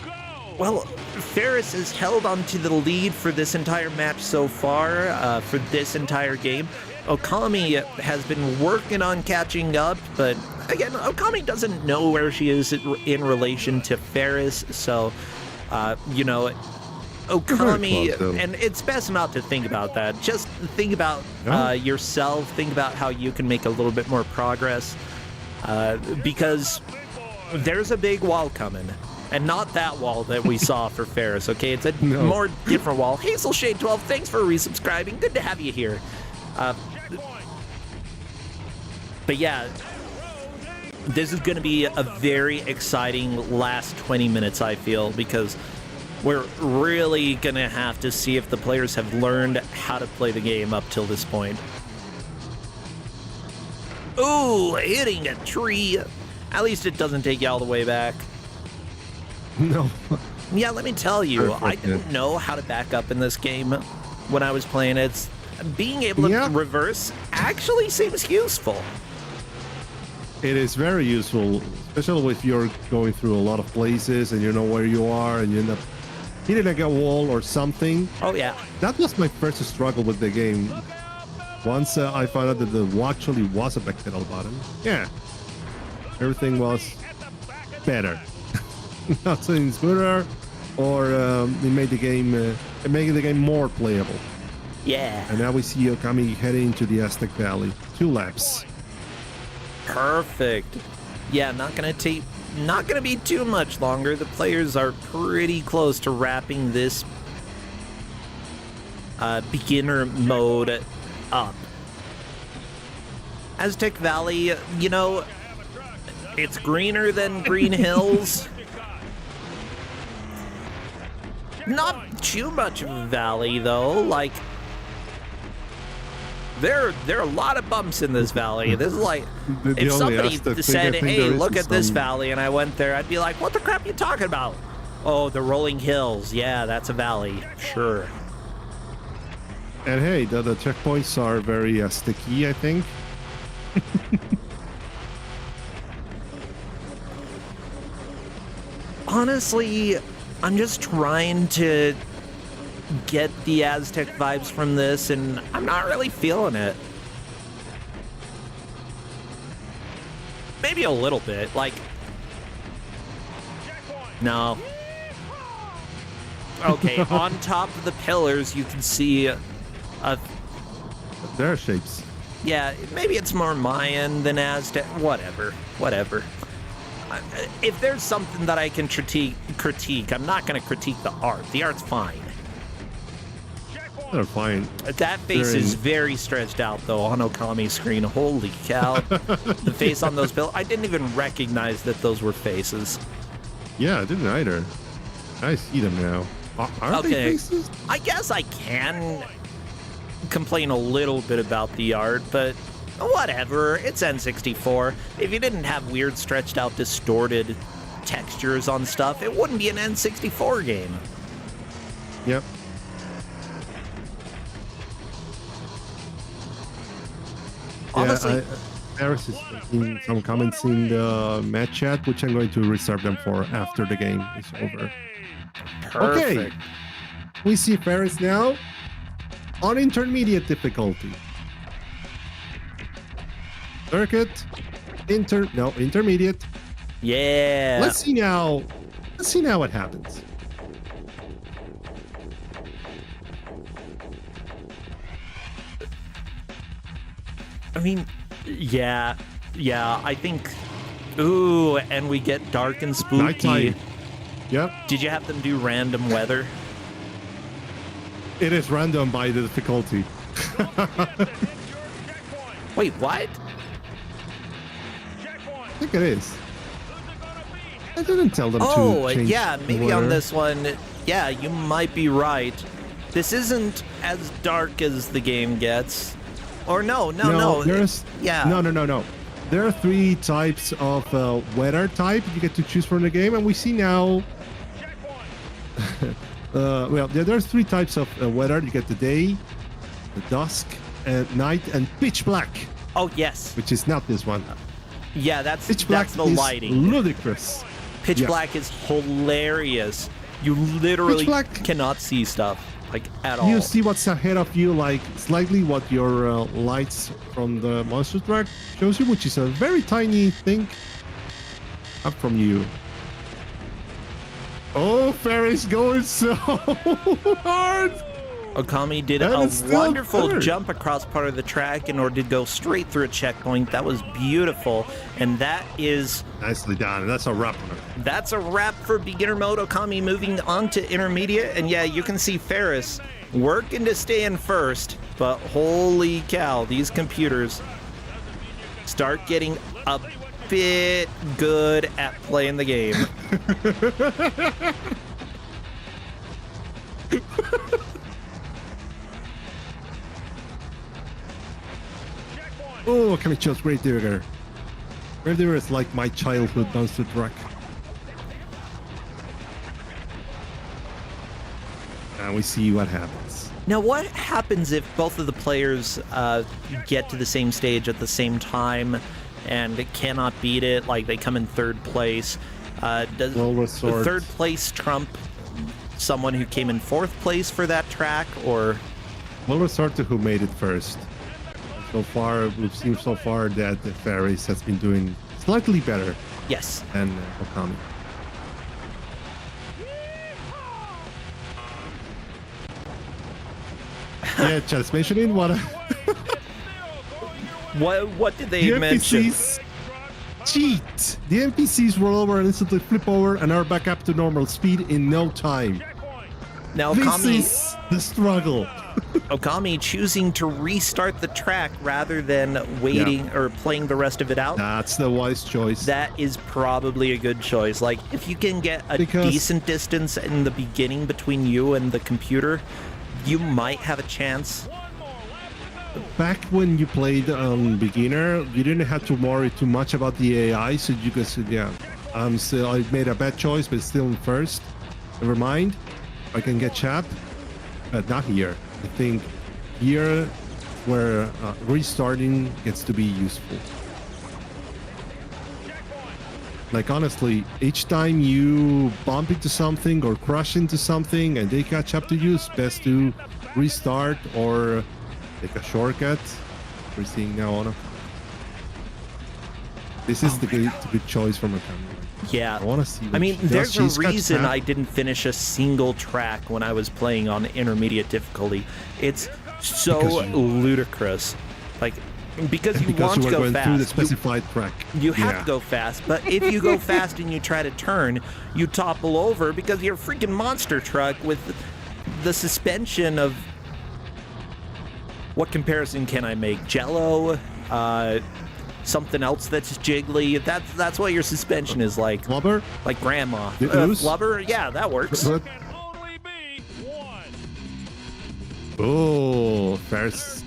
Go. Well, Ferris has held onto the lead for this entire match so far, for this entire game. Okami has been working on catching up, but again, Okami doesn't know where she is in relation to Ferris, so, you know, Okami, close, though. and it's best not to think about that. Just think about Yeah. yourself, think about how you can make a little bit more progress, because there's a big wall coming. And not that wall that we saw for Ferris, okay? It's a No. more different wall. Hazel Shade 12, thanks for resubscribing. Good to have you here. But yeah, this is going to be a very exciting last 20 minutes, I feel, because we're really going to have to see if the players have learned how to play the game up till this point. Ooh, hitting a tree. At least it doesn't take you all the way back. No. Yeah, let me tell you, I Perfect, didn't know how to back up in this game when I was playing it. Being able to Yeah. reverse actually seems useful. It is very useful, especially if you're going through a lot of places and you know where you are and you end up hitting like a wall or something. Oh yeah. That was my first struggle with the game. Once I found out that there actually was a back pedal button, yeah, everything was better. Not saying smoother, or it made the game more playable. Yeah. And now we see Okami heading to the Aztec Valley. 2 laps. Perfect. Yeah, not gonna be too much longer. The players are pretty close to wrapping this beginner mode up. Aztec Valley, you know, it's greener than Green Hills. Not too much of a valley, though. Like, there are a lot of bumps in this valley. This is like, if somebody said, hey, look at this valley, and I went there, I'd be like, what the crap are you talking about? Oh, the rolling hills. Yeah, that's a valley. Sure. And hey, the checkpoints are very sticky, I think. Honestly, I'm just trying to get the Aztec vibes from this, and I'm not really feeling it. Maybe a little bit, like... No. Okay, on top of the pillars, you can see There are shapes. Yeah, maybe it's more Mayan than Aztec. Whatever. If there's something that I can critique, I'm not going to critique the art. The art's fine. They're fine. That face is very stretched out, though, on Okami's screen. Holy cow. The face on those pillars. I didn't even recognize that those were faces. Yeah, I didn't either. I see them now. Are they faces? I guess I can complain a little bit about the art, but whatever. It's N64. If you didn't have weird, stretched out, distorted textures on stuff, it wouldn't be an N64 game. Yep. Honestly, Paris is making some comments in the match chat, which I'm going to reserve them for after the game is over. perfect. Okay. We see Paris now on intermediate difficulty. Circuit, intermediate. Yeah. Let's see now what happens. I mean, yeah, I think, ooh, and we get dark and spooky. Nighttime. Yep. Did you have them do random weather? It is random by the difficulty. Wait, what? I think it is. I didn't tell them to change yeah, maybe weather. on this one, yeah, you might be right. This isn't as dark as the game gets. Or no. There's, yeah. No. There are 3 types of weather type you get to choose from the game, and we see now. There's 3 types of weather. You get the day, the dusk, and night, and pitch black. Oh yes. Which is not this one. Yeah, that's Pitch black the is lighting. ludicrous. Pitch black is hilarious. You literally cannot see stuff. Like, at all. You see what's ahead of you, like slightly what your lights from the monster track shows you, which is a very tiny thing up from you. Oh, Ferris going so hard! Okami did a wonderful jump across part of the track in order to go straight through a checkpoint. That was beautiful, and that is... Nicely done. That's a wrap on it. That's a wrap for beginner mode. Okami moving on to intermediate, and yeah, you can see Ferris working to stay in first, but holy cow, these computers start getting a bit good at playing the game. Oh, Okami chose Great Digger. Great Digger is like my childhood monster truck. And we see what happens. Now, what happens if both of the players get to the same stage at the same time and cannot beat it? Like, they come in third place. Does third place trump someone who came in fourth place for that track, or? We'll resort to who made it first. So far, we've seen so far that the Ferris has been doing slightly better. Yes. Than Okami. Yeah, just mentioning what did they mention? NPCs cheat. The NPCs roll over and instantly flip over and are back up to normal speed in no time. Now, this Okami, is The struggle. Okami choosing to restart the track rather than waiting or playing the rest of it out. That's the wise choice. That is probably a good choice. Like, if you can get a decent distance in the beginning between you and the computer, you might have a chance. Back when you played on beginner, you didn't have to worry too much about the AI, so you could say, yeah, I made a bad choice, but still in first. Never mind. I can get chapped. But not here. I think here where restarting gets to be useful. Like, honestly, each time you bump into something or crash into something and they catch up to you, it's best to restart or take a shortcut. We're seeing now on a... This is the good choice from a camera. Yeah. I want to see. I mean, there's a reason I didn't finish a single track when I was playing on intermediate difficulty. It's so ludicrous. Like, because you want to go fast. Through the specified track. You have to go fast, but if you go fast and you try to turn, you topple over because you're a freaking monster truck with the suspension of... What comparison can I make? Jello? Something else that's jiggly. That's what your suspension is like. Flubber? Like grandma. Flubber? Yeah, that works. Oh, first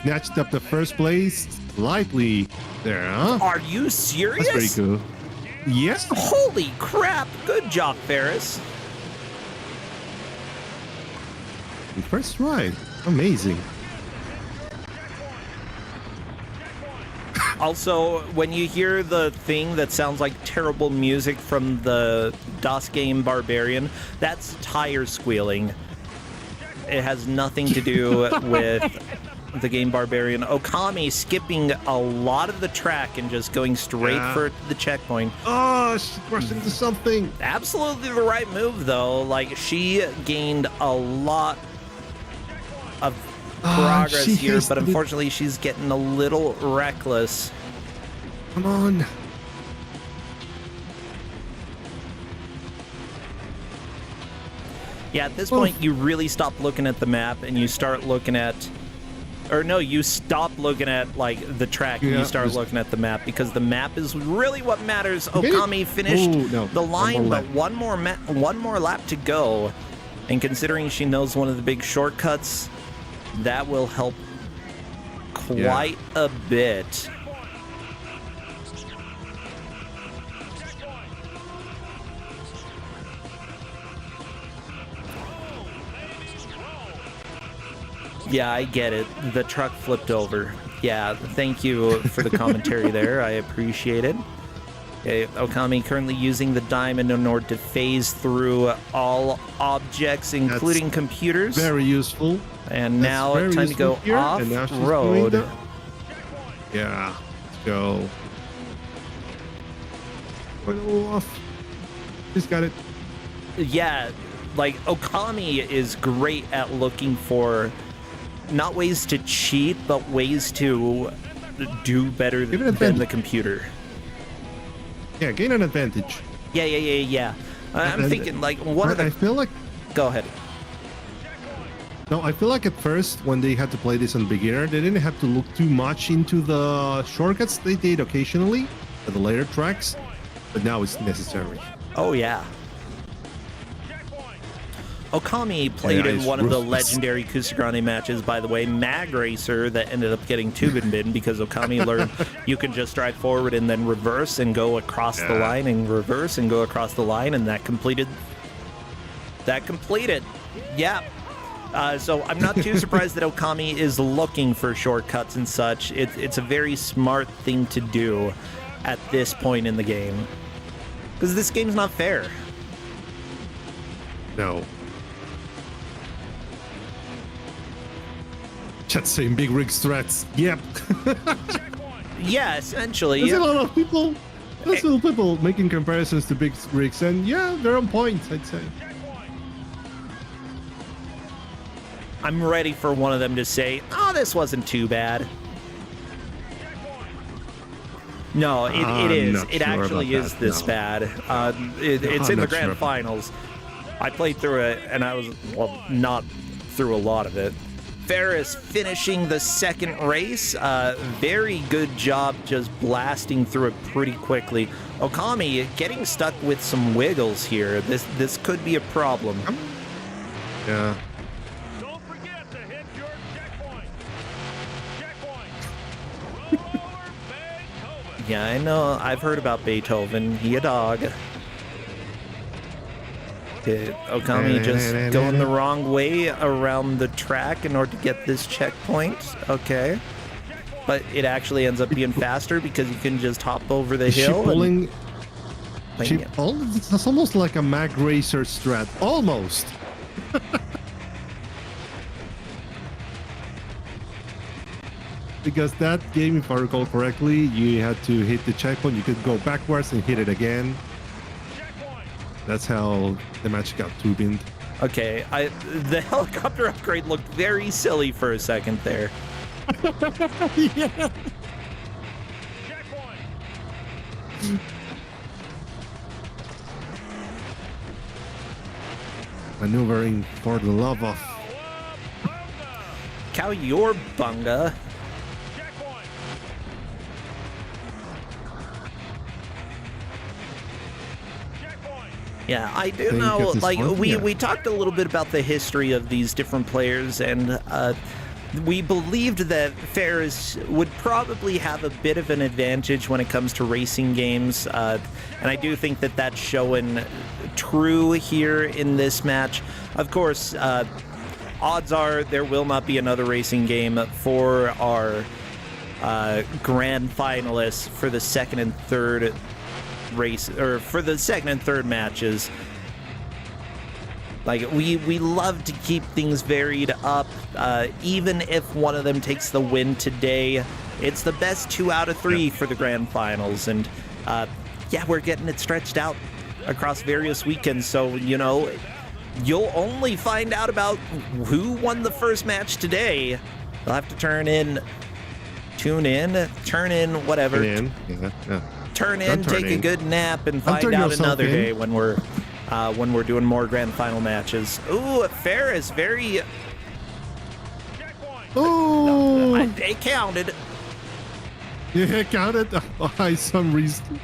snatched up the first place slightly there, huh? Are you serious? That's pretty cool. Yes. Holy crap. Good job, Ferris. First try. Amazing. Also, when you hear the thing that sounds like terrible music from the DOS game Barbarian, that's tire squealing. It has nothing to do with the game Barbarian. Okami skipping a lot of the track and just going straight for the checkpoint. Oh, she crashed into something. Absolutely the right move, though. Like, she gained a lot of progress here, but unfortunately she's getting a little reckless. Come on. Yeah, at this point you really stop looking at the map and you start looking at, or no, you stop looking at like the track and you start looking at the map, because the map is really what matters. Okami finished the line, but one more lap to go, and considering she knows one of the big shortcuts, that will help quite a bit. Yeah, I get it. The truck flipped over. Yeah, thank you for the commentary there. I appreciate it. Okami currently using the diamond in order to phase through all objects, including computers. Very useful. And now it's time to go off-road. Yeah, let's go. Go off. She's got it. Yeah, like, Okami is great at looking for not ways to cheat, but ways to do better than the computer. Yeah, gain an advantage. Yeah. I'm thinking, like, one of the... I feel like... Go ahead. No, I feel like at first, when they had to play this on beginner, they didn't have to look too much into the shortcuts. They did occasionally at the later tracks, but now it's necessary. Oh, yeah. Okami played in one of the legendary Kusogrand8 matches, by the way, Mag Racer, that ended up getting Tubin bin because Okami learned you can just drive forward and then reverse and go across the line and reverse and go across the line, and that completed. Yeah. So I'm not too surprised that Okami is looking for shortcuts and such. It's a very smart thing to do at this point in the game, because this game's not fair. No. Chat saying big rig strats. Yep. Yeah, essentially. There's a lot of people. There's little people making comparisons to big rigs, and yeah, they're on point, I'd say. I'm ready for one of them to say, "Oh, this wasn't too bad." No, it is. It actually is this bad. It's in the grand finals. I played through it, and I was, well, not through a lot of it. Ferris finishing the second race. Very good job just blasting through it pretty quickly. Okami getting stuck with some wiggles here. This could be a problem. Yeah. Don't forget to hit your checkpoint. Checkpoint. Roll over Beethoven. Yeah, I know. I've heard about Beethoven. He a dog. Did Okami just going the wrong way around the track in order to get this checkpoint? Okay. But it actually ends up being faster because you can just hop over the hill. Pulling. And It's almost like a Mag Racer strat. Almost. Because that game, if I recall correctly, you had to hit the checkpoint. You could go backwards and hit it again. That's how the match got turbined. Okay, the helicopter upgrade looked very silly for a second there. Yeah. Maneuvering for the love of. Cow your bunga. Yeah, I do know, like, we talked a little bit about the history of these different players, and we believed that Ferris would probably have a bit of an advantage when it comes to racing games, and I do think that that's showing true here in this match. Of course, odds are there will not be another racing game for our grand finalists for the second and third race, or for the second and third matches. Like, we love to keep things varied up, even if one of them takes the win today. It's the best 2 out of 3 for the grand finals, and yeah, we're getting it stretched out across various weekends, so you know, you'll only find out about who won the first match today. You'll have to turn in, whatever. Turn in, take a good nap, and find out another day when we're doing more grand final matches. Ooh, Ferris, very. Oh, it counted. Yeah, it counted by some reason.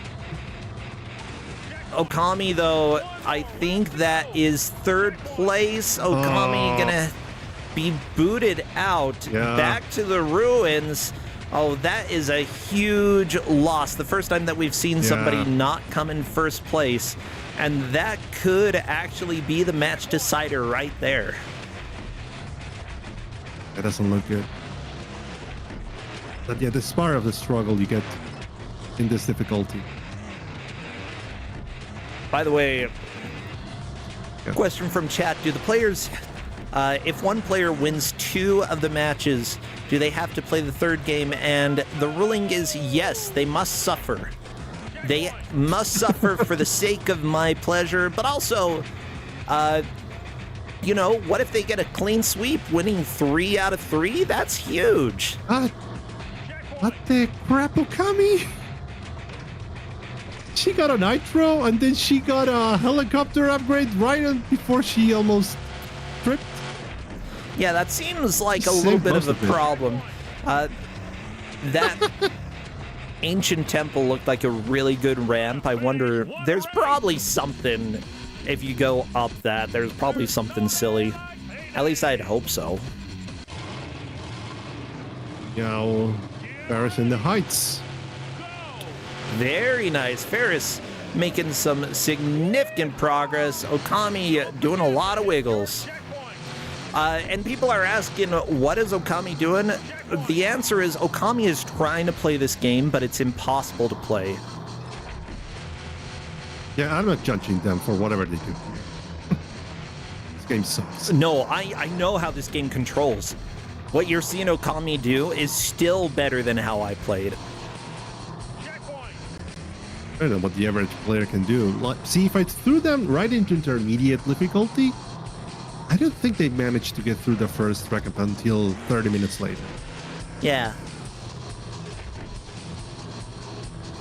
Okami, though, I think that is third place. Okami gonna be booted out back to the ruins. Oh, that is a huge loss. The first time that we've seen somebody not come in first place. And that could actually be the match decider right there. That doesn't look good. But yeah, this is part of the struggle you get in this difficulty. By the way, question from chat. Do the players, if one player wins 2 of the matches, do they have to play the third game? And the ruling is yes, they must suffer. They must suffer for the sake of my pleasure, but also, you know, what if they get a clean sweep, winning 3 out of 3? That's huge. What the crap, Okami? She got a nitro, and then she got a helicopter upgrade right before she almost tripped. Yeah, that seems like a little bit of a problem. That ancient temple looked like a really good ramp. I wonder, there's probably something, if you go up that, there's probably something silly. At least I'd hope so. Now, Ferris in the heights. Very nice. Ferris making some significant progress. Okami doing a lot of wiggles. And people are asking, what is Okami doing? The answer is Okami is trying to play this game, but it's impossible to play. Yeah, I'm not judging them for whatever they do. This game sucks. No, I know how this game controls. What you're seeing Okami do is still better than how I played. I don't know what the average player can do. Like, see, if I threw them right into intermediate difficulty, I don't think they managed to get through the first track up until 30 minutes later. Yeah.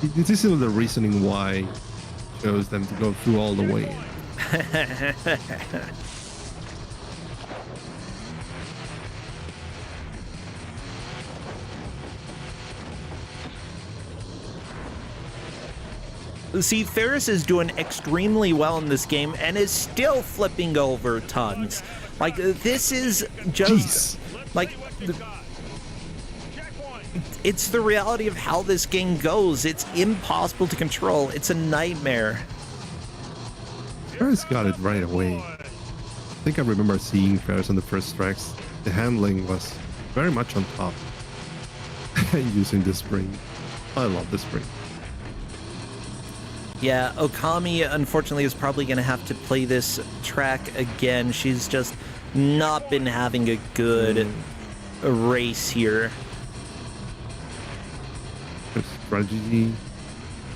This is the reasoning why I chose them to go through all the way. See, Ferris is doing extremely well in this game and is still flipping over tons. Like, this is just, like, it's the reality of how this game goes. It's impossible to control. It's a nightmare. Ferris got it right away. I think I remember seeing Ferris on the first tracks. The handling was very much on top. Using the spring. I love the spring. Yeah, Okami, unfortunately, is probably going to have to play this track again. She's just not been having a good race here. The strategy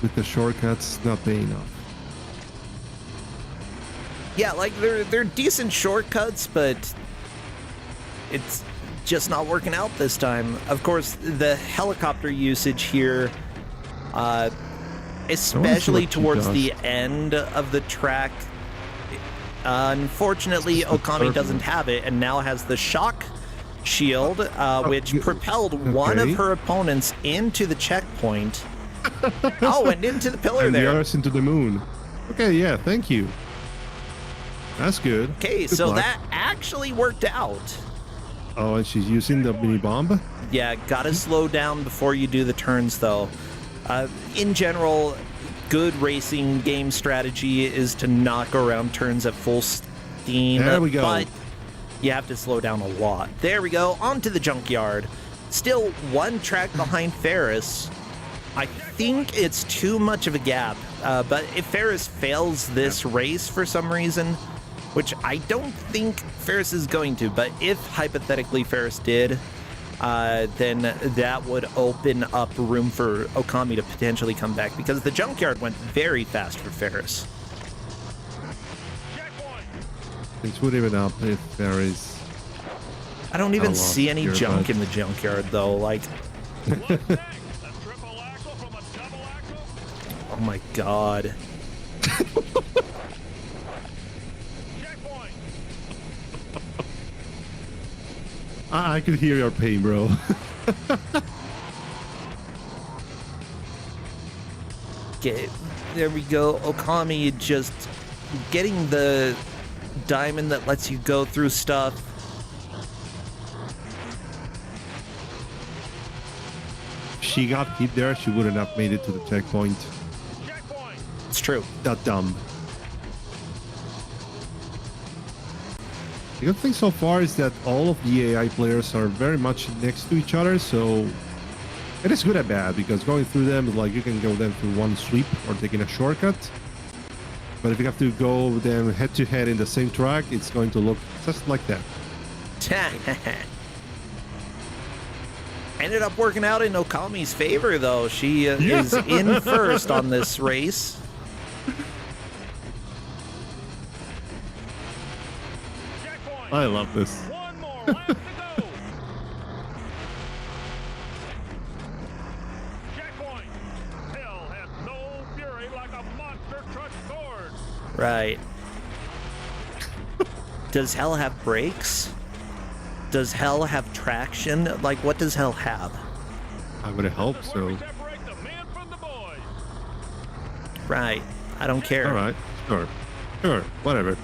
with the shortcuts not paying off. Yeah, like, they're decent shortcuts, but it's just not working out this time. Of course, the helicopter usage here, especially towards the end of the track. Unfortunately, Okami doesn't have it and now has the shock shield, which propelled one of her opponents into the checkpoint. Oh, and into the pillar and there. The others into the moon. Okay, yeah, thank you. That's good. Okay, good so luck. that actually worked out. Oh, and she's using the mini bomb? Yeah, gotta slow down before you do the turns, though. In general, good racing game strategy is to not go around turns at full steam. There we go. But you have to slow down a lot. There we go, onto the junkyard. Still one track behind Ferris. I think it's too much of a gap, but if Ferris fails this race for some reason, which I don't think Ferris is going to, but if hypothetically Ferris did, then that would open up room for Okami to potentially come back, because the junkyard went very fast for Ferris. Things would even up if Ferris... I don't even see any junk in the junkyard, though. Like, oh my god. I could hear your pain, bro. Okay, there we go. Okami just getting the diamond that lets you go through stuff. If she got hit there, she wouldn't have made it to the checkpoint. It's true. That dumb. The good thing so far is that all of the AI players are very much next to each other, so it is good and bad, because going through them, like, you can go them through one sweep or taking a shortcut. But if you have to go them head to head in the same track, it's going to look just like that. Ended up working out in Okami's favor, though. She is in first on this race. I love this. One more lap to go. Checkpoint. Hell has no fury like a monster truck sword. Right. Does Hell have brakes? Does Hell have traction? Like, what does Hell have? I would hope so. Separate the men from the boys. Right. I don't care. All right. Sure. Sure. Whatever.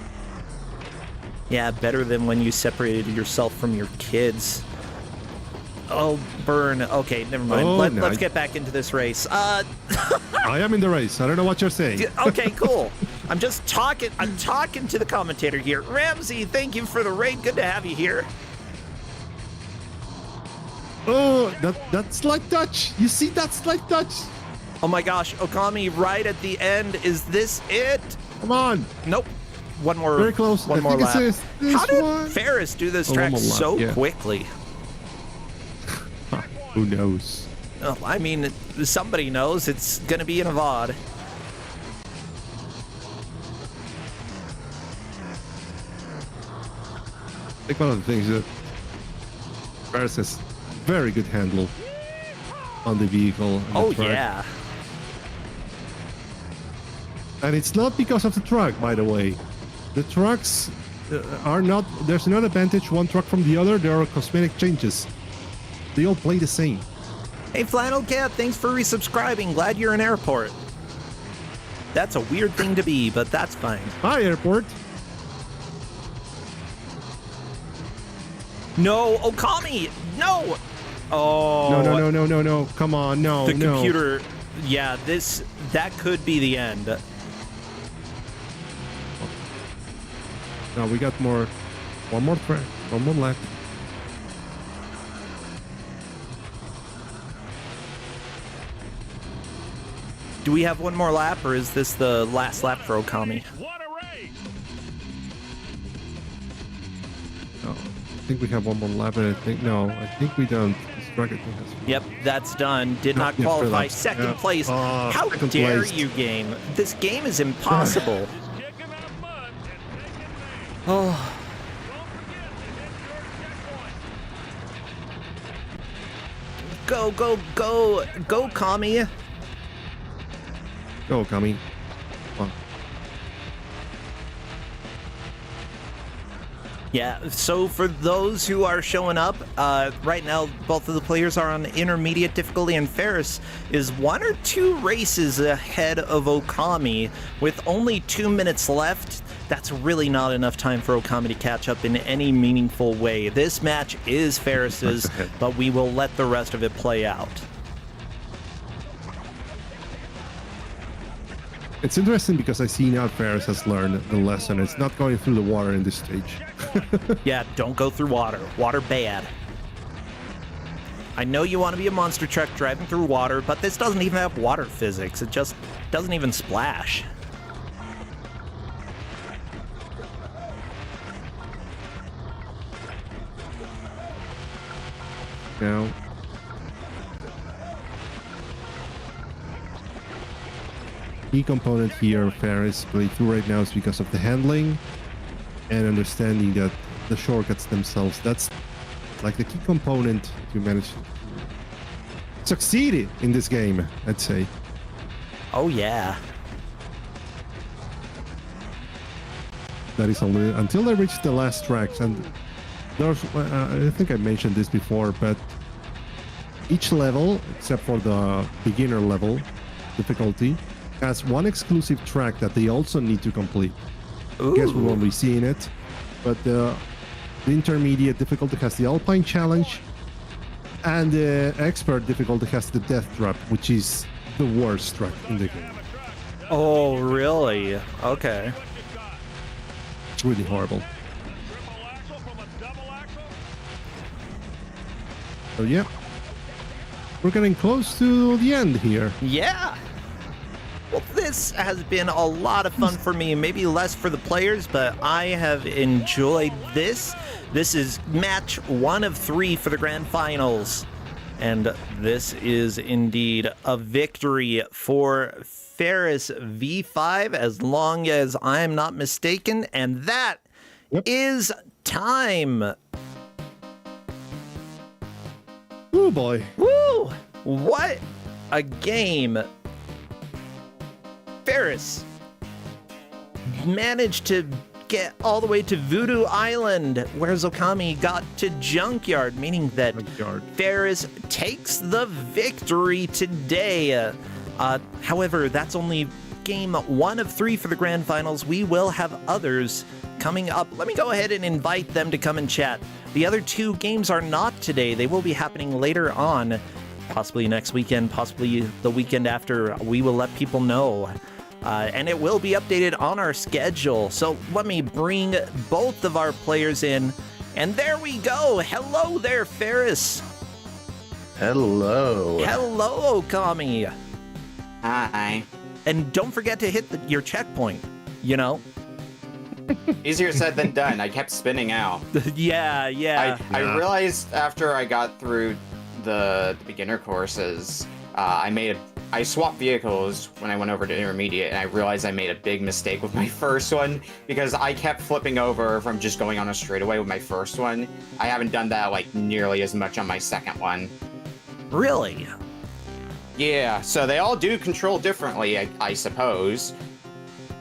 Yeah, better than when you separated yourself from your kids. Oh, burn. Okay, never mind. Oh, Let's get back into this race. I am in the race. I don't know what you're saying. Okay, cool. I'm just talking. I'm talking to the commentator here. Ramsey, thank you for the raid. Good to have you here. Oh, that slight touch. You see that slight touch? Oh my gosh, Okami right at the end. Is this it? Come on. Nope. One more. Very close. One more lap. This How did one. Ferris do this Oh, track one more lap, so yeah. quickly? Who knows? Oh, I mean, somebody knows. It's gonna be in a VOD. I think one of the things that Ferris has very good handle on the vehicle. And Oh the track. yeah. And it's not because of the truck, by the way. The trucks are not... There's no advantage one truck from the other. There are cosmetic changes. They all play the same. Hey, Flannel Cat, thanks for resubscribing. Glad you're in airport. That's a weird thing to be, but that's fine. Hi, airport. No, Okami! No! Oh. No. Come on, no, The no. computer. Yeah, that could be the end. No, we got more. One more track. One more lap. Do we have one more lap, or is this the last lap for Okami? What a race! No, I think we have one more lap, and I think we don't. Yep, that's done. Did not Yeah, qualify. for Second that. place. Yeah. How Second dare place. you, game? This game is impossible. Kicking up mud and taking names. Oh, Don't forget to hit your checkpoint. go, Kami. Go, Kami. Yeah, so for those who are showing up, right now both of the players are on intermediate difficulty, and Ferris is 1 or 2 races ahead of Okami with only 2 minutes left. That's really not enough time for Okami to catch up in any meaningful way. This match is Ferris's, but we will let the rest of it play out. It's interesting because I see now Ferris has learned the lesson. It's not going through the water in this stage. Yeah, don't go through water. Water bad. I know you want to be a monster truck driving through water, but this doesn't even have water physics. It just doesn't even splash. Now, key component here Ferris play through right now is because of the handling and understanding that the shortcuts themselves. That's like the key component to manage to succeed in this game, I'd say. Oh, yeah. That is only until they reach the last tracks. And there's, I think I mentioned this before, but each level, except for the beginner level difficulty, has one exclusive track that they also need to complete. Ooh. Guess we won't be seeing it, but the intermediate difficulty has the Alpine Challenge, and the expert difficulty has the Death Trap, which is the worst track in the game. Oh, really? Okay. It's really horrible. Triple axle from a double axle. So yeah, we're getting close to the end here. Yeah. Well, this has been a lot of fun for me. Maybe less for the players, but I have enjoyed this. This is match 1 of 3 for the grand finals. And this is indeed a victory for Ferris V5, as long as I'm not mistaken. And that is time. Oh boy. Woo! What a game. Ferris managed to get all the way to Voodoo Island, where Okami got to Junkyard, meaning that Junkyard. Ferris takes the victory today. However, that's only game 1 of 3 for the grand finals. We will have others coming up. Let me go ahead and invite them to come and chat. The other 2 games are not today. They will be happening later on, possibly next weekend, possibly the weekend after. We will let people know. And it will be updated on our schedule. So let me bring both of our players in. And there we go. Hello there, Ferris. Hello. Hello, Okami. Hi. And don't forget to hit your checkpoint, you know? Easier said than done. I kept spinning out. Yeah. I realized after I got through the beginner courses, I swapped vehicles when I went over to intermediate, and I realized I made a big mistake with my first one because I kept flipping over from just going on a straightaway with my first one. I haven't done that like nearly as much on my second one. Really? Yeah, so they all do control differently, I suppose.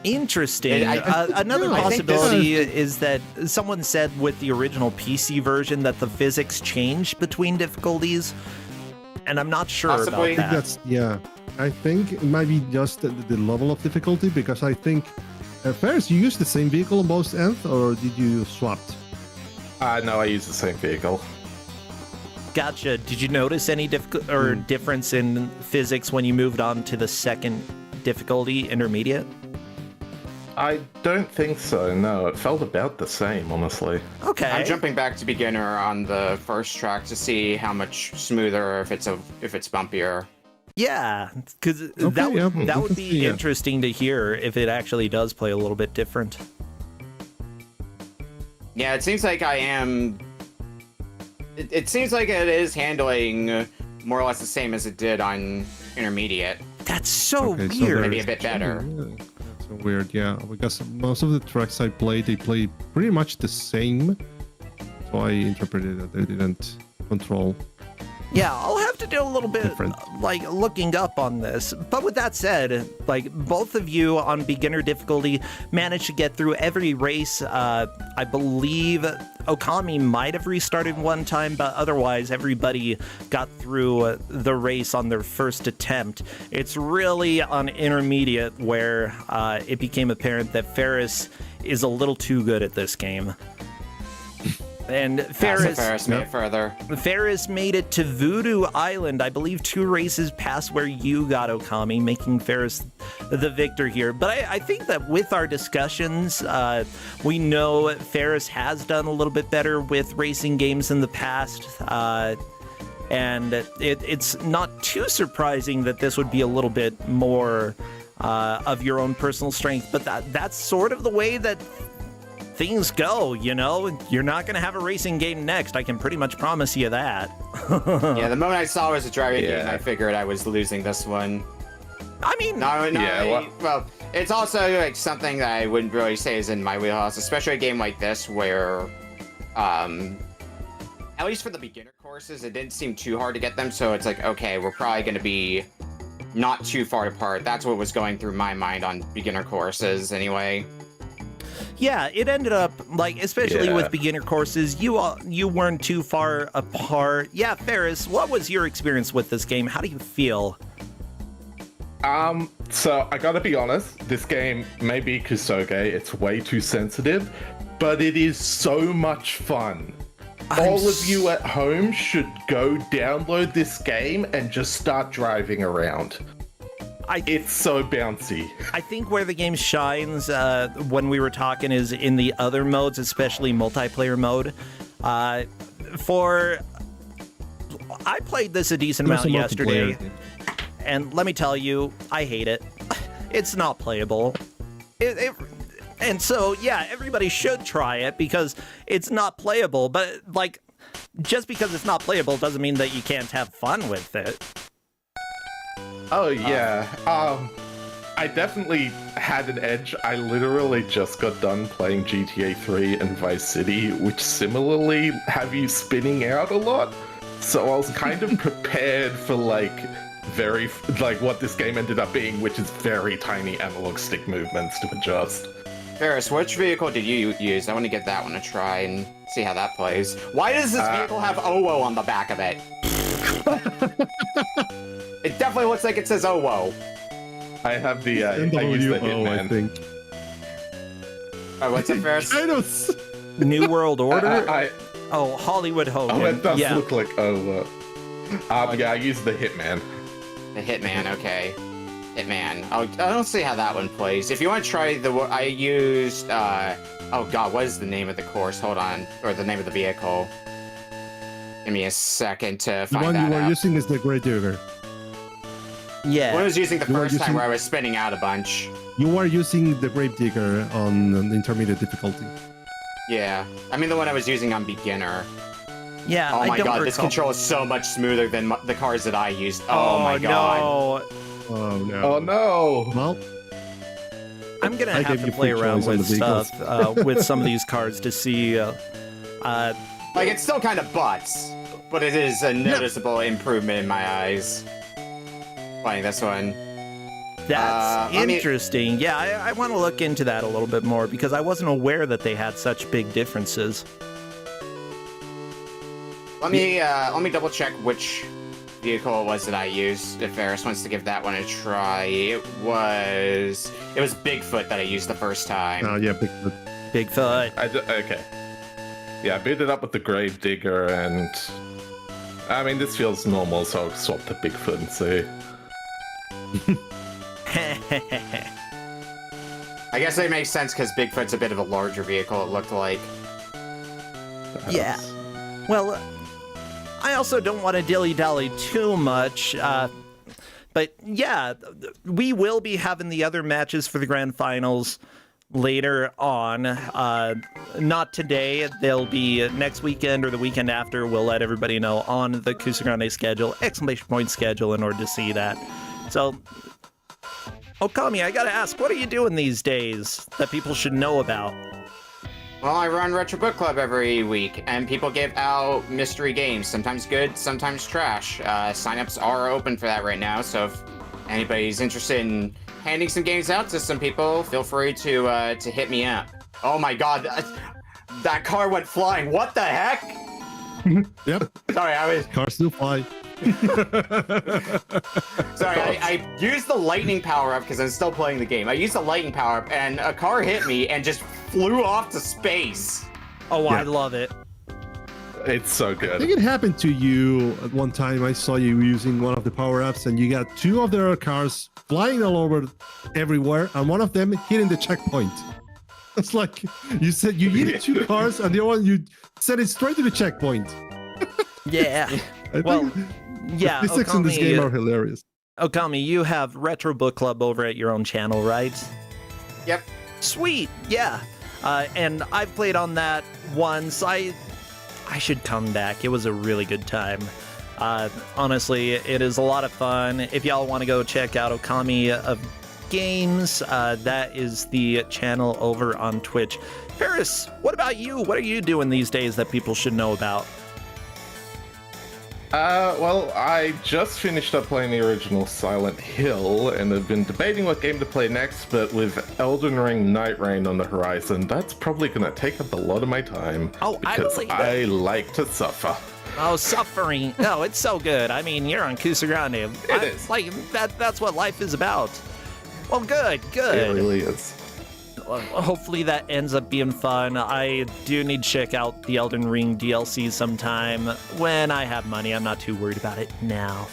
Interesting. Another I think possibility is that someone said with the original PC version that the physics changed between difficulties, and I'm not sure Possibly. about that. I I think it might be just the level of difficulty, because I think Ferris, you used the same vehicle on both ends, or did you swap? No, I use the same vehicle. Gotcha. Did you notice any difference in physics when you moved on to the second difficulty, intermediate? I don't think so, no. It felt about the same, honestly. Okay. I'm jumping back to beginner on the first track to see how much smoother, if it's bumpier. Yeah, because that would be Yeah. interesting to hear if it actually does play a little bit different. Yeah, it seems like I am. It seems like it is handling more or less the same as it did on intermediate. That's so Okay, so weird. Maybe a bit better. Yeah, that's so weird, yeah. Because most of the tracks I played, they play pretty much the same. So I interpreted that they didn't control. Yeah, I'll have to do a little bit Different. like looking up on this. But with that said, like both of you on beginner difficulty managed to get through every race. I believe Okami might have restarted one time, but otherwise everybody got through the race on their first attempt. It's really on intermediate where it became apparent that Ferris is a little too good at this game. And Ferris made it further. Ferris made it to Voodoo Island, I believe 2 races past where you got, Okami, making Ferris the victor here. But I think that with our discussions, we know Ferris has done a little bit better with racing games in the past. And it's not too surprising that this would be a little bit more of your own personal strength. But that's sort of the way that things go, you know? You're not going to have a racing game next. I can pretty much promise you that. Yeah, the moment I saw it was a driving game, I figured I was losing this one. I mean, well, it's also like something that I wouldn't really say is in my wheelhouse, especially a game like this where, at least for the beginner courses, it didn't seem too hard to get them. So it's like, okay, we're probably going to be not too far apart. That's what was going through my mind on beginner courses, anyway. yeah, it ended up, like, especially with beginner courses, you weren't too far apart. Yeah, Ferris, what was your experience with this game? How do you feel? So I gotta be honest, this game may be Kusoge, it's way too sensitive, but it is so much fun. All of you at home should go download this game and just start driving around. It's so bouncy. I think where the game shines when we were talking is in the other modes, especially multiplayer mode. I played this a decent amount yesterday, and let me tell you, I hate it. It's not playable. And so, yeah, everybody should try it because it's not playable, but, like, just because it's not playable doesn't mean that you can't have fun with it. Oh, yeah. I definitely had an edge. I literally just got done playing GTA 3 and Vice City, which similarly have you spinning out a lot. So I was kind of prepared for, like, what this game ended up being, which is very tiny analog stick movements to adjust. Ferris, which vehicle did you use? I want to get that one to try and see how that plays. Why does this vehicle have OWO on the back of it? It definitely looks like it says OWO. I have the, I use the Hitman. I think. Oh, what's it, Ferris? New World Order? I Hollywood Hogan. Oh, it does look like OWO. Yeah, I use the Hitman. The Hitman, okay. Hitman. I don't see how that one plays. If you want to try I used, oh god, what is the name of the course? Hold on. Or the name of the vehicle. Give me a second to find that out. The one you were using is the Great Digger. Yeah. What I was using the first time where I was spinning out a bunch. You are using the Grape Digger on intermediate difficulty. Yeah. I mean the one I was using on beginner. Yeah, Oh I my don't god, recall. this control is so much smoother than the cars that I used. Oh my god. No. Oh no. Oh no! Well, I'm gonna I have gave to you play free around choice on with the vehicles. stuff with some of these cars to see. Like, it's still kind of butts, but it is a noticeable improvement in my eyes. Playing this one. That's interesting. Yeah, I want to look into that a little bit more because I wasn't aware that they had such big differences. Let me double check which vehicle it was that I used. If Ferris wants to give that one a try, it was Bigfoot that I used the first time. Oh yeah, Bigfoot. Bigfoot. Okay. Yeah, I beat it up with the Grave Digger, and I mean, this feels normal, so I'll swap to Bigfoot and see. I guess it makes sense because Bigfoot's a bit of a larger vehicle, it looked like. Yeah. Well, I also don't want to dilly-dally too much, but yeah, we will be having the other matches for the grand finals later on. Not today. They'll be next weekend or the weekend after. We'll let everybody know on the Kusogrand8 schedule, ! schedule, in order to see that. So, Okami, I gotta ask, what are you doing these days that people should know about? Well, I run Retro Book Club every week, and people give out mystery games, sometimes good, sometimes trash. Sign-ups are open for that right now, so if anybody's interested in handing some games out to some people, feel free to hit me up. Oh my god, that car went flying. What the heck? Yep. Sorry, Cars do fly. Sorry, I used the lightning power-up because I'm still playing the game. I used the lightning power-up, and a car hit me and just flew off to space. Oh, Yeah. I love it. It's so I think good. it happened to you at one time. I saw you using one of the power-ups, and you got two of their cars flying all over everywhere, and one of them hitting the checkpoint. It's like you said you needed two cars, and the other one you sent it straight to the checkpoint. Yeah. I Well, think yeah, the physics in this game are hilarious. Okami, you have Retro Book Club over at your own channel, right? Yep. Sweet, yeah. And I've played on that once. I should come back. It was a really good time. Honestly, it is a lot of fun. If y'all want to go check out OkamiOfGames, that is the channel over on Twitch. Ferris, what about you? What are you doing these days that people should know about? Well, I just finished up playing the original Silent Hill, and I've been debating what game to play next, but with Elden Ring Night Rain on the horizon, that's probably gonna take up a lot of my time. Oh, I because believe it. I like to suffer. Oh, suffering. No, it's so good. I mean, you're on Kusogrand8. It is. Like, that's what life is about. Well, good. It really is. Well, hopefully that ends up being fun. I do need to check out the Elden Ring DLC sometime when I have money. I'm not too worried about it now.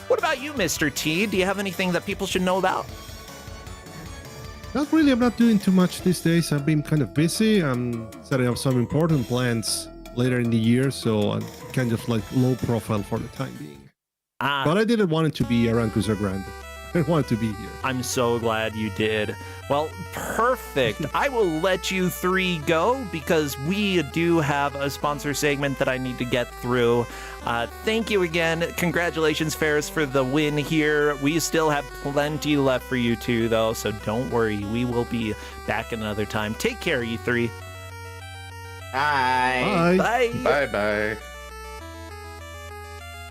What about you, Mr. T? Do you have anything that people should know about? Not really. I'm not doing too much these days. I've been kind of busy. I'm setting up some important plans later in the year, so I'm kind of like low profile for the time being. But I didn't want it to be around Kusogrand. I wanted to be here. I'm so glad you did. Well, perfect. I will let you three go because we do have a sponsor segment that I need to get through. Thank you again. Congratulations, Ferris, for the win here. We still have plenty left for you two, though, so don't worry. We will be back another time. Take care, you three. Bye. Bye. Bye. Bye-bye.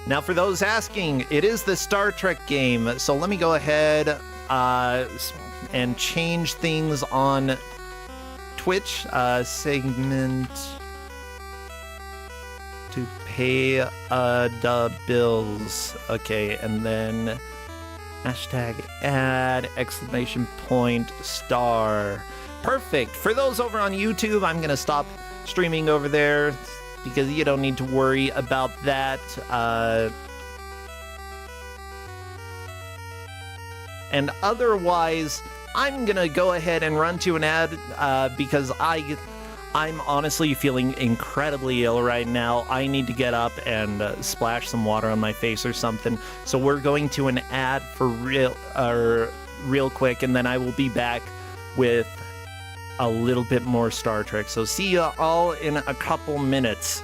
Now, for those asking, it is the Star Trek game, so let me go ahead and change things on Twitch. Segment to pay the bills. Okay, and then hashtag ad !star. Perfect. For those over on YouTube, I'm going to stop streaming over there, because you don't need to worry about that. And otherwise, I'm gonna go ahead and run to an ad because I'm honestly feeling incredibly ill right now. I need to get up and splash some water on my face or something. So we're going to an ad for real quick, and then I will be back with a little bit more Star Trek. So see you all in a couple minutes.